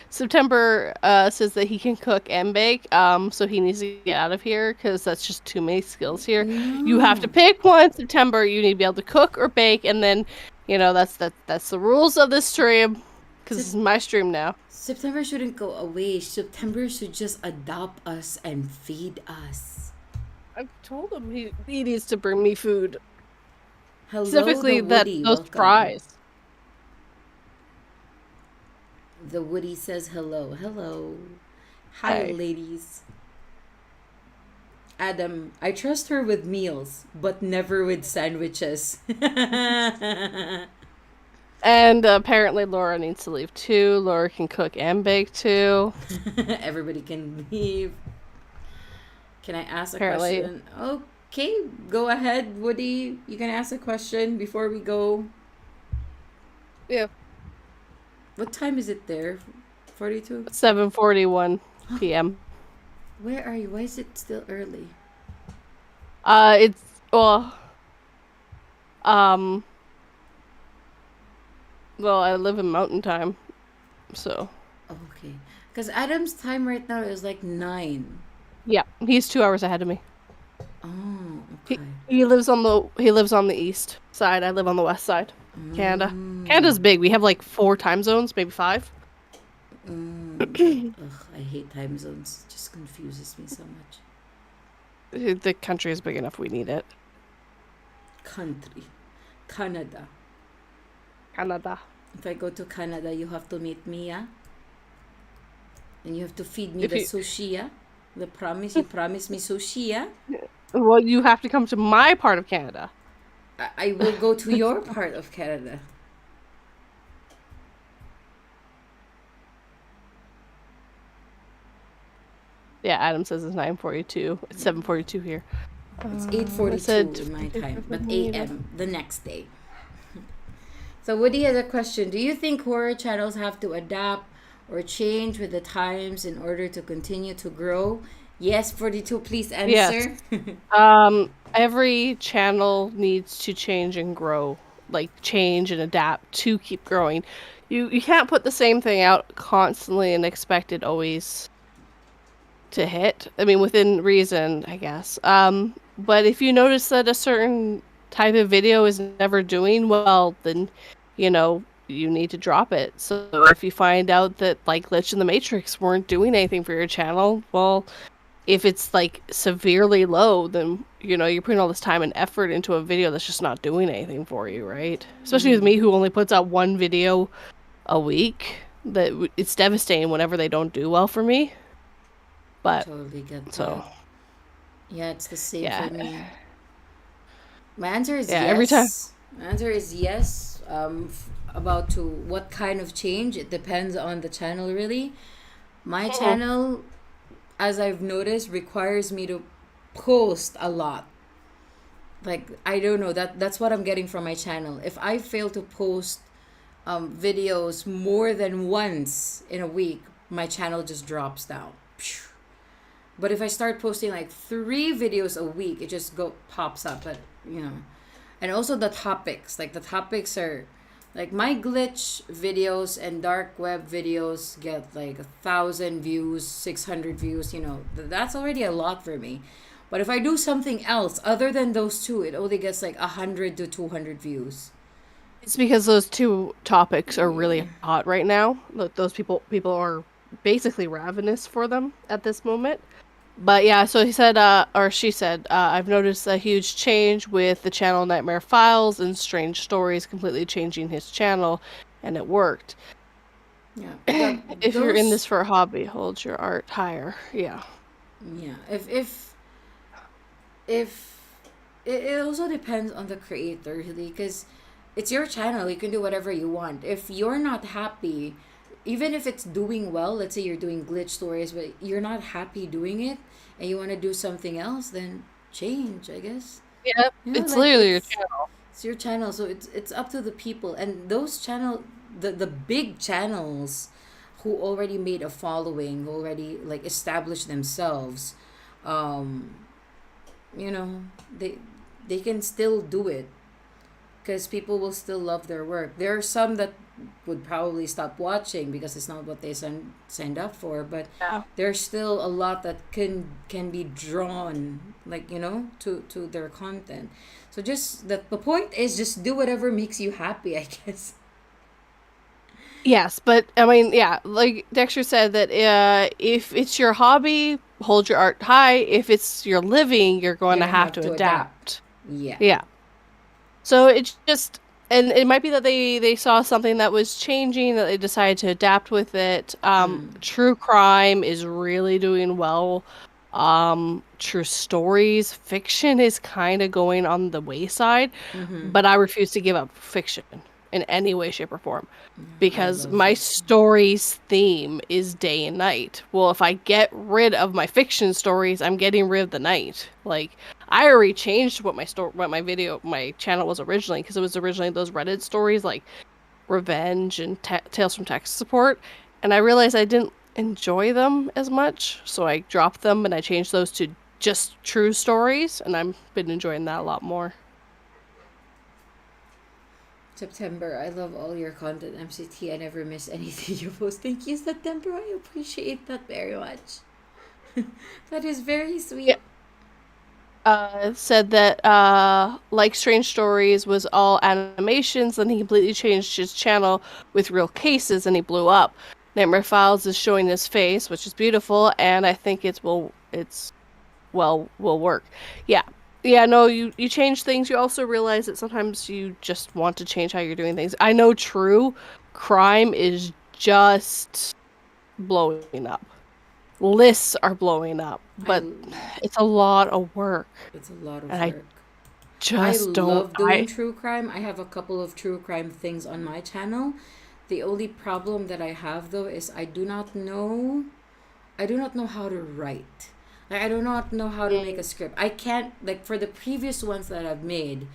September says that he can cook and bake, so he needs to get out of here because that's just too many skills here. No. You have to pick one. September, you need to be able to cook or bake, and then that's the rules of this stream because this is my stream now. September shouldn't go away. September should just adopt us and feed us. I told him he needs to bring me food. Hello, specifically those welcome. fries. The Woody says hello. Hello. Hi, ladies. Adam, I trust her with meals, but never with sandwiches. And apparently Laura needs to leave too. Laura can cook and bake too. Everybody can leave. Can I ask a question? Okay, go ahead, Woody. You can ask a question before we go. Yeah. What time is it there? 42? 7:41 p.m. Where are you? Why is it still early? It's well, I live in Mountain Time, so. Okay. Because Adam's time right now is like 9. Yeah, he's 2 hours ahead of me. Oh, okay. He lives on the east side. I live on the west side. Canada. Canada's big. We have like 4 time zones, maybe 5. Ugh, I hate time zones. It just confuses me so much. The country is big enough. We need it. Country. Canada. Canada. If I go to Canada, you have to meet me, yeah? And you have to feed me sushi, yeah? You promise me sushi, yeah? Well, you have to come to my part of Canada. I will go to your part of Canada. Yeah, Adam says it's 9:42. It's 7:42 here. It's 8:42 in my time, but AM the next day. So Woody has a question. Do you think horror channels have to adapt or change with the times in order to continue to grow? Yes, 42, please answer. Yes. Every channel needs to change and grow, like change and adapt to keep growing. You can't put the same thing out constantly and expect it always to hit. I mean, within reason, I guess. But if you notice that a certain type of video is never doing well, then you need to drop it. So if you find out that like Glitch and the Matrix weren't doing anything for your channel, well, if it's like severely low, then you're putting all this time and effort into a video that's just not doing anything for you, right? Especially with me, who only puts out 1 video a week. That it's devastating whenever they don't do well for me. But totally get that. So yeah, it's the same for me. My answer is yes. Every time. My answer is yes. About to what kind of change, it depends on the channel, really. My channel, as I've noticed, requires me to post a lot. Like, I don't know, that's what I'm getting from my channel. If I fail to post videos more than once in a week, my channel just drops down. But if I start posting like 3 videos a week, it just pops up. But and also the topics, like the topics are Like my glitch videos and dark web videos get like 1,000 views, 600 views. That's already a lot for me. But if I do something else other than those two, it only gets like 100 to 200 views. It's because those two topics are really hot right now. Those people are basically ravenous for them at this moment. But yeah, so he said, or she said, I've noticed a huge change with the channel Nightmare Files and Strange Stories completely changing his channel, and it worked. Yeah. If you're in this for a hobby, hold your art higher. Yeah. Yeah. If it also depends on the creator, really, because it's your channel. You can do whatever you want. If you're not happy, even if it's doing well, let's say you're doing glitch stories, but you're not happy doing it, and you want to do something else, then change, I guess. Yeah, it's literally your channel. It's your channel, so it's up to the people, and those the big channels who already made a following, who already like established themselves, um, they can still do it because people will still love their work. There are some that would probably stop watching because it's not what they signed up for, but there's still a lot that can be drawn, like, to their content. So just the point is just do whatever makes you happy, I guess. Yes, but I mean, yeah, like Dexter said, that if it's your hobby, hold your art high. If it's your living, you're going to have to adapt. Yeah. So it's just, and it might be that they saw something that was changing, that they decided to adapt with it. True crime is really doing well. True stories, fiction is kind of going on the wayside, but I refuse to give up fiction in any way, shape, or form, because my story's theme is day and night. Well, if I get rid of my fiction stories, I'm getting rid of the night. Like, I already changed what my channel was originally, because it was originally those Reddit stories like Revenge and Tales from Tech Support, and I realized I didn't enjoy them as much, so I dropped them and I changed those to just true stories, and I've been enjoying that a lot more. September, I love all your content, MCT. I never miss anything you post. Thank you, September. I appreciate that very much. That is very sweet. Said that like Strange Stories was all animations, then he completely changed his channel with real cases and he blew up. Nightmare Files is showing his face, which is beautiful, and I think will work. Yeah, no, you change things. You also realize that sometimes you just want to change how you're doing things. I know true crime is just blowing up. Lists are blowing up, but it's a lot of work. It's a lot of work. I love doing true crime. I have a couple of true crime things on my channel. The only problem that I have, though, is I do not know how to write. Like, I do not know how to make a script. I can't, like, for the previous ones that I've made,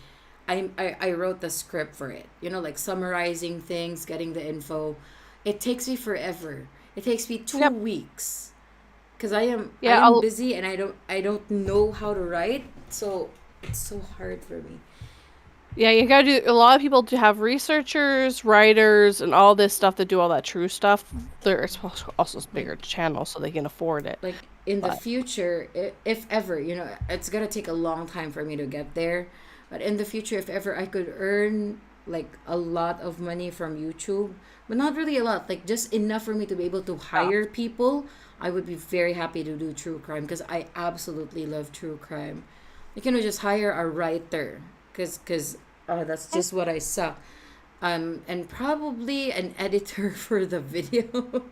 I wrote the script for it. Like summarizing things, getting the info. It takes me forever. It takes me 2 weeks. Because I am busy and I don't know how to write. So it's so hard for me. Yeah, you gotta do. A lot of people have researchers, writers, and all this stuff that do all that true stuff. There's also bigger channels, so they can afford it. Like in the future, if ever, it's gonna take a long time for me to get there. But in the future, if ever I could earn like a lot of money from YouTube, but not really a lot, like just enough for me to be able to hire people, I would be very happy to do true crime because I absolutely love true crime. You can just hire a writer because that's just what I suck. And probably an editor for the video.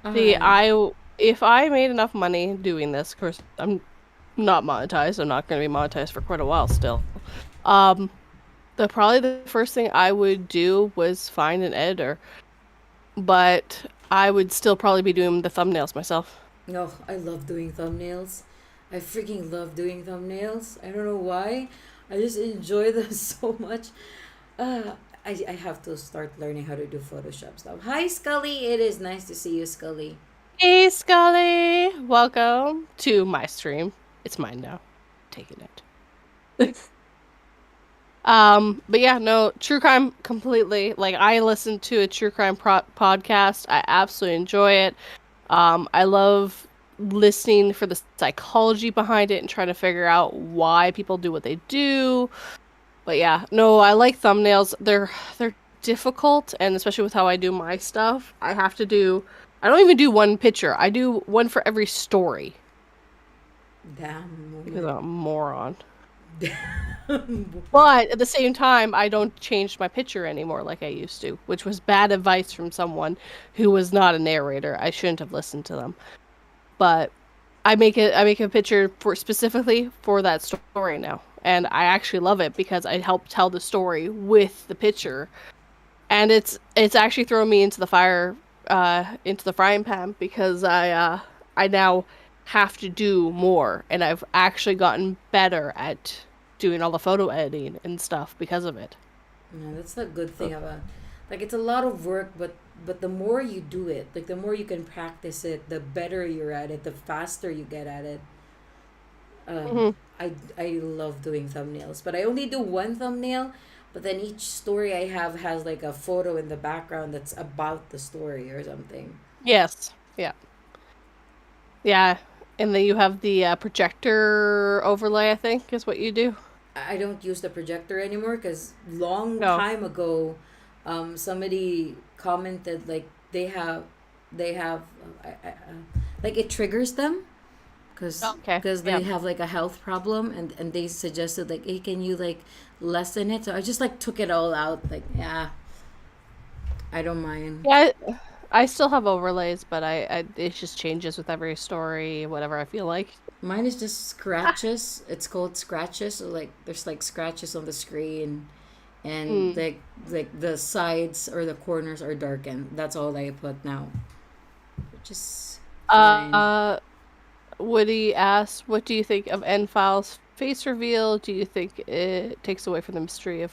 If I made enough money doing this, of course, I'm not monetized. I'm not going to be monetized for quite a while still. Probably the first thing I would do was find an editor, but I would still probably be doing the thumbnails myself. No, I love doing thumbnails. I freaking love doing thumbnails. I don't know why. I just enjoy them so much. I have to start learning how to do Photoshop stuff. Hi, Scully. It is nice to see you, Scully. Hey, Scully. Welcome to my stream. It's mine now. Taking it. But yeah, no, true crime completely. Like, I listen to a true crime podcast. I absolutely enjoy it. I love listening for the psychology behind it and trying to figure out why people do what they do. But yeah, no, I like thumbnails. They're difficult, and especially with how I do my stuff, I don't even do one picture. I do one for every story Damn because I'm a moron. woman. But at the same time, I don't change my picture anymore like I used to, which was bad advice from someone who was not a narrator. I shouldn't have listened to them. But I make a picture for specifically for that story now, and I actually love it because I help tell the story with the picture, and it's actually thrown me into the frying pan because I now have to do more, and I've actually gotten better at doing all the photo editing and stuff because of it. No, that's the good thing about, like, it's a lot of work, but the more you do it, like the more you can practice it, the better you're at it, the faster you get at it. Hmm. I love doing thumbnails, but I only do one thumbnail. But then each story I have has like a photo in the background that's about the story or something. Yes. Yeah. Yeah. And then you have the projector overlay, I think, is what you do. I don't use the projector anymore because long No. time ago, somebody commented like they have like it triggers them Okay. because Yeah. they have like a health problem, and they suggested like, hey, can you like lessen it? So I just like took it all out. Like, yeah, I don't mind. Yeah. I still have overlays, but I it just changes with every story, whatever I feel like. Mine is just scratches. It's called scratches. So like there's like scratches on the screen, and Mm. like the sides or the corners are darkened. That's all I put now, which is fine. Uh, Woody asks, "What do you think of N File's face reveal? Do you think it takes away from the mystery of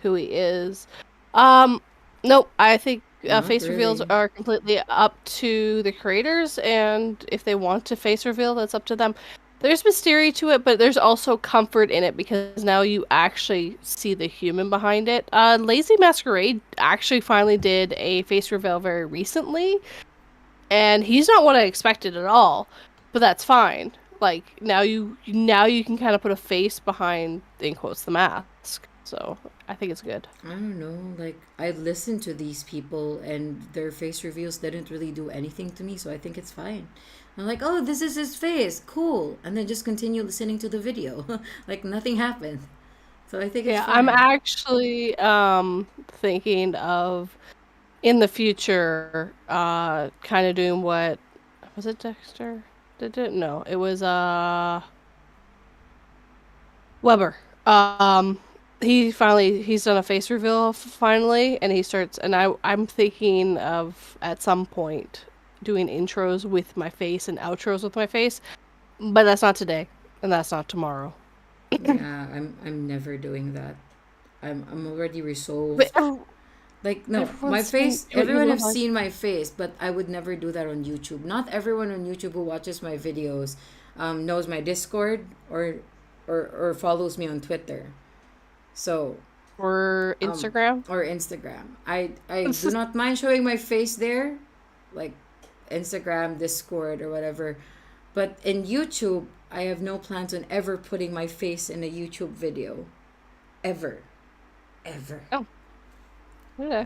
who he is?" Um, nope. I think Not face reveals really. are completely up to the creators, and if they want to face reveal, that's up to them. There's mystery to it, but there's also comfort in it because now you actually see the human behind it. Lazy Masquerade actually finally did a face reveal very recently, and he's not what I expected at all, but that's fine. Like, now you can kind of put a face behind, in quotes, the mask. So I think it's good. I don't know. Like I listened to these people, and their face reveals didn't really do anything to me, so I think it's fine. I'm like, oh, this is his face, cool, and then just continue listening to the video, like nothing happened. So I think it's Yeah, I'm fine. actually thinking of in the future kind of doing what was it Dexter? Did it? No, it was Weber. Um, he's done a face reveal finally, and he starts. And I'm thinking of at some point doing intros with my face and outros with my face, but that's not today, and that's not tomorrow. Yeah, I'm never doing that. I'm already But resolved. Like, no, my everyone's seen face, what you everyone look have like. seen my face, but I would never do that on YouTube. Not everyone on YouTube who watches my videos knows my Discord or follows me on Twitter. So, Or Instagram. or Instagram. I do not mind showing my face there, like Instagram, Discord, or whatever. But in YouTube, I have no plans on ever putting my face in a YouTube video. Ever. Ever. Oh, yeah.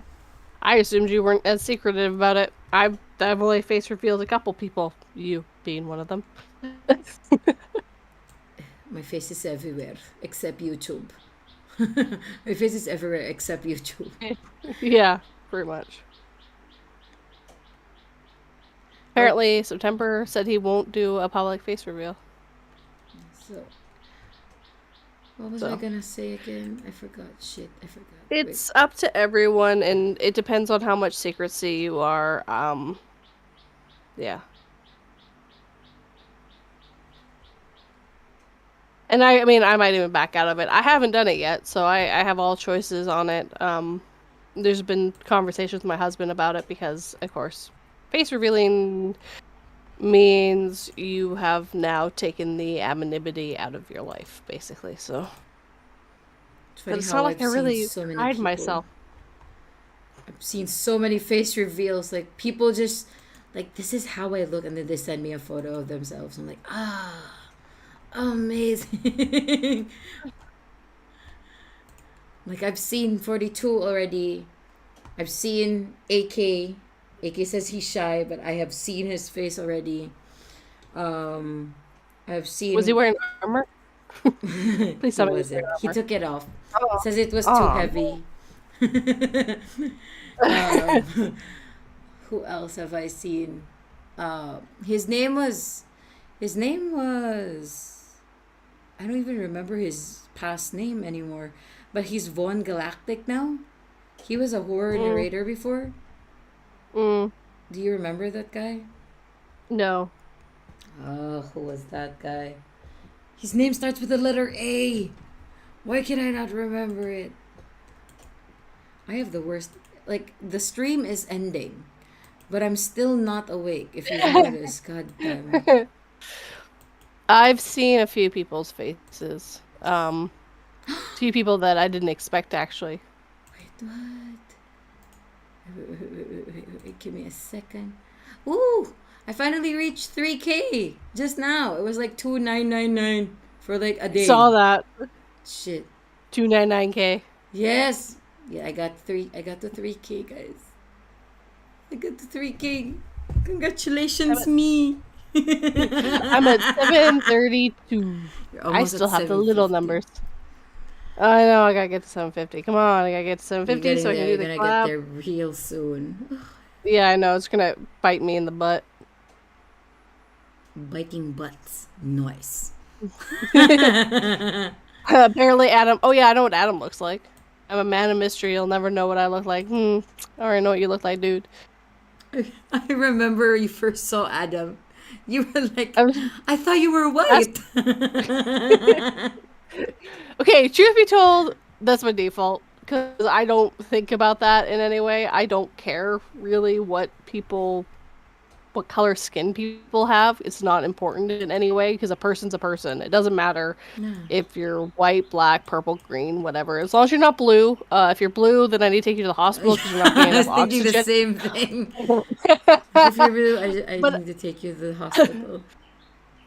I assumed you weren't as secretive about it. I've only face revealed a couple people, you being one of them. My face is everywhere except YouTube. My face is everywhere except YouTube. Yeah, pretty much. Oh, Apparently, September said he won't do a public face reveal. so what was I So gonna say again? I forgot. Shit, I forgot. Wait. it's up to everyone, and it depends on how much secrecy you are. Yeah. And I mean, I might even back out of it. I haven't done it yet, so I have all choices on it. There's been conversations with my husband about it because, of course, face revealing means you have now taken the anonymity out of your life, basically. So It's But funny it's how not like I've I seen really so many hide people. myself. I've seen so many face reveals. Like people just like, this is how I look, and then they send me a photo of themselves. I'm like, amazing. Like I've seen 42 already. I've seen AK. AK says he's shy, but I have seen his face already. I've Was he seen. wearing armor? Please He tell me he was wearing wasn't. He armor. took it off. Oh. Says it was too Oh. heavy. um, who else have I seen? His name was. I don't even remember his past name anymore. But he's Von Galactic now. He was a horror narrator before. Mm. Do you remember that guy? No. Oh, who was that guy? His name starts with the letter A. Why can I not remember it? I have the worst. Like, the stream is ending, but I'm still not awake, if you've noticed. God damn it. I've seen a few people's faces. Few people that I didn't expect, actually. Wait, what? Wait, give me a second. Ooh! I finally reached 3K just now. It was like 2,999 for like a day. Saw that. Shit. 299K. Yes. Yeah, I got the 3K, guys. I got the 3K. Congratulations, me. I'm at 732. I still have the little numbers. I know, I gotta get to 750. Come on, I gotta get to 750 so I can do the You're gonna clap. get there real soon. Yeah, I know. It's gonna bite me in the butt. Biting butts. Nice. Apparently Adam. Oh yeah, I know what Adam looks like. I'm a man of mystery. You'll never know what I look like. I already know what you look like, dude. I remember you first saw Adam. You were like, I I thought you were white. Okay, truth be told, that's my default. Because I don't think about that in any way. I don't care really what color skin people have. It's not important in any way because a person's a person. It doesn't matter if you're white, black, purple, green, whatever. As long as you're not blue. If you're blue, then I need to take you to the hospital because you're not getting I was enough thinking oxygen. the same thing. If you're blue, I need to take you to the hospital.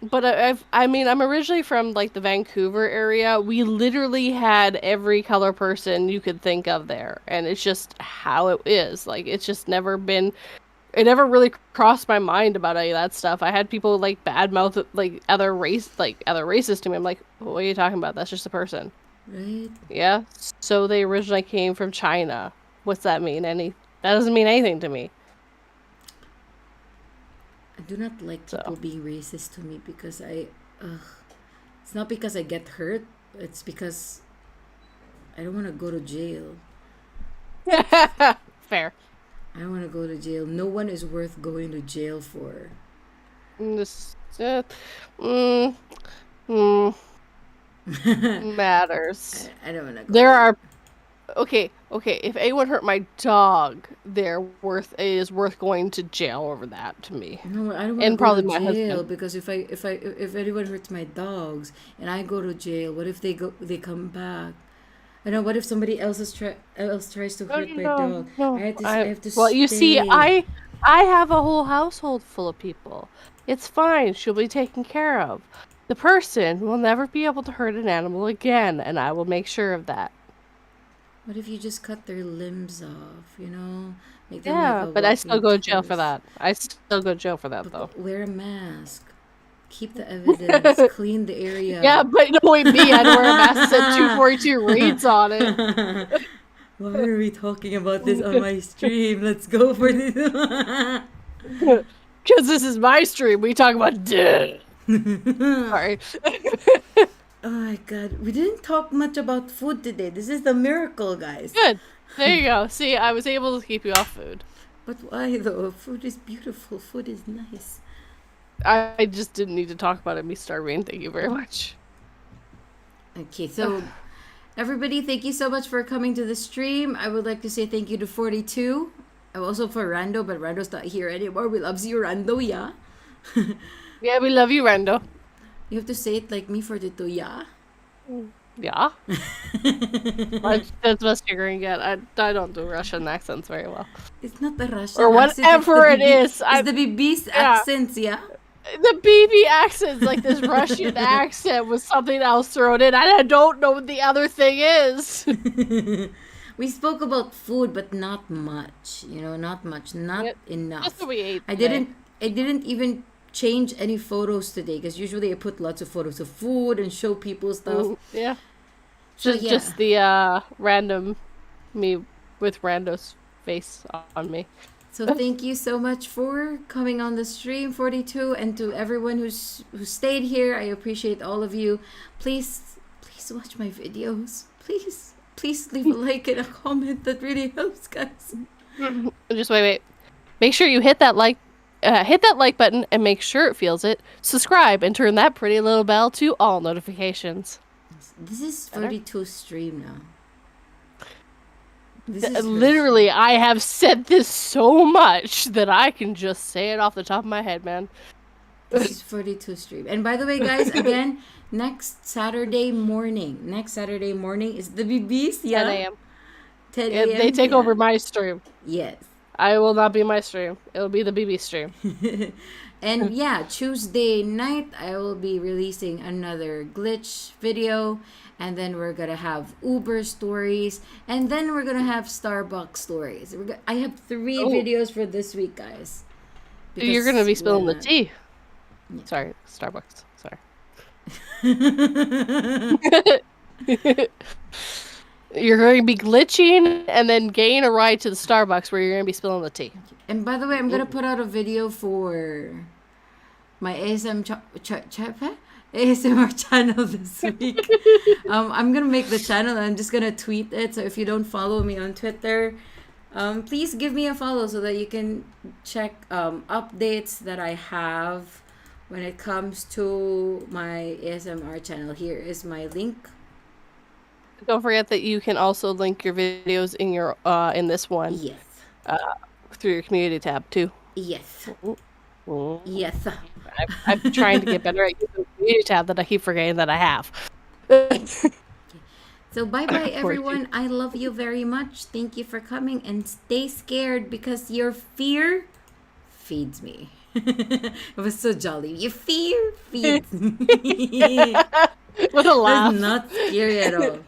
But I'm originally from like the Vancouver area. We literally had every color person you could think of there, and it's just how it is. Like it's just never been. It never really crossed my mind about any of that stuff. I had people like badmouth like other races to me. I'm like, what are you talking about? That's just a person. Right? Yeah. So they originally came from China. What's that mean? That doesn't mean anything to me. I do not like people being racist to me because it's not because I get hurt. It's because I don't want to go to jail. Fair. I don't want to go to jail. No one is worth going to jail for. Matters. I don't want to go. There are. Okay. If anyone hurt my dog, is worth going to jail over that to me. No, I don't want to go to jail because if anyone hurts my dogs and I go to jail, what if they come back? I know. What if somebody else tries to hurt my dog? No. I have to. Well, stay. you see, I have a whole household full of people. It's fine. She'll be taken care of. The person will never be able to hurt an animal again, and I will make sure of that. What if you just cut their limbs off? Make them but I still go to jail for that. Though. Wear a mask. Keep the evidence. Clean the area. Yeah, but knowing me, I'd wear a mask that 242 reads on it. Why are we talking about this on my stream? Let's go for this. Because this is my stream. We talk about death. Sorry. Oh my god. We didn't talk much about food today. This is the miracle, guys. Good. There you go. See, I was able to keep you off food. But why though? Food is beautiful. Food is nice. I just didn't need to talk about it. Me starving. Thank you very much. Okay, so everybody, thank you so much for coming to the stream. I would like to say thank you to 42. Also for Rando, but Rando's not here anymore. We loves you, Rando, yeah? Yeah, we love you, Rando. You have to say it like me, 42, yeah? Yeah. That's the best you're gonna get. I don't do Russian accents very well. It's not the Russian Or accent, whatever it is. It's the BB's accents, yeah? The BB accent's like this Russian accent with something else thrown in. I don't know what the other thing is. We spoke about food, but not much. Not much. Not enough. That's what we ate I today. didn't even change any photos today because usually I put lots of photos of food and show people stuff. Yeah. So, Just the random me with Rando's face on me. So thank you so much for coming on the stream, 42, and to everyone who stayed here. I appreciate all of you. Please watch my videos. Please leave a like and a comment. That really helps, guys. Just wait. Make sure you hit that like button and make sure it feels it. Subscribe and turn that pretty little bell to all notifications. This is 42 stream now. Literally, I have said this so much that I can just say it off the top of my head, man. This is 42 stream. And by the way, guys, again, next Saturday morning is the BBs, yeah? 10 a.m. 10 a.m. They take over my stream. Yes. I will not be my stream. It'll be the BB stream. And yeah, Tuesday night, I will be releasing another glitch video. And then we're going to have Uber stories. And then we're going to have Starbucks stories. I have 3 videos for this week, guys. You're going to be spilling the tea. Yeah. Sorry, Starbucks. Sorry. You're going to be glitching and then gain a ride to the Starbucks where you're going to be spilling the tea. And by the way, I'm going to put out a video for my ASMR channel this week. I'm going to make the channel and I'm just going to tweet it. So if you don't follow me on Twitter, please give me a follow so that you can check updates that I have when it comes to my ASMR channel. Here is my link. Don't forget that you can also link your videos in your in this one. Yes. Through your community tab too. Yes. Ooh. Yes. I'm trying to get better at using the community tab that I keep forgetting that I have. So bye-bye, everyone. I love you very much. Thank you for coming, and stay scared because your fear feeds me. It was so jolly. Your fear feeds me. What a laugh. That's not scary at all.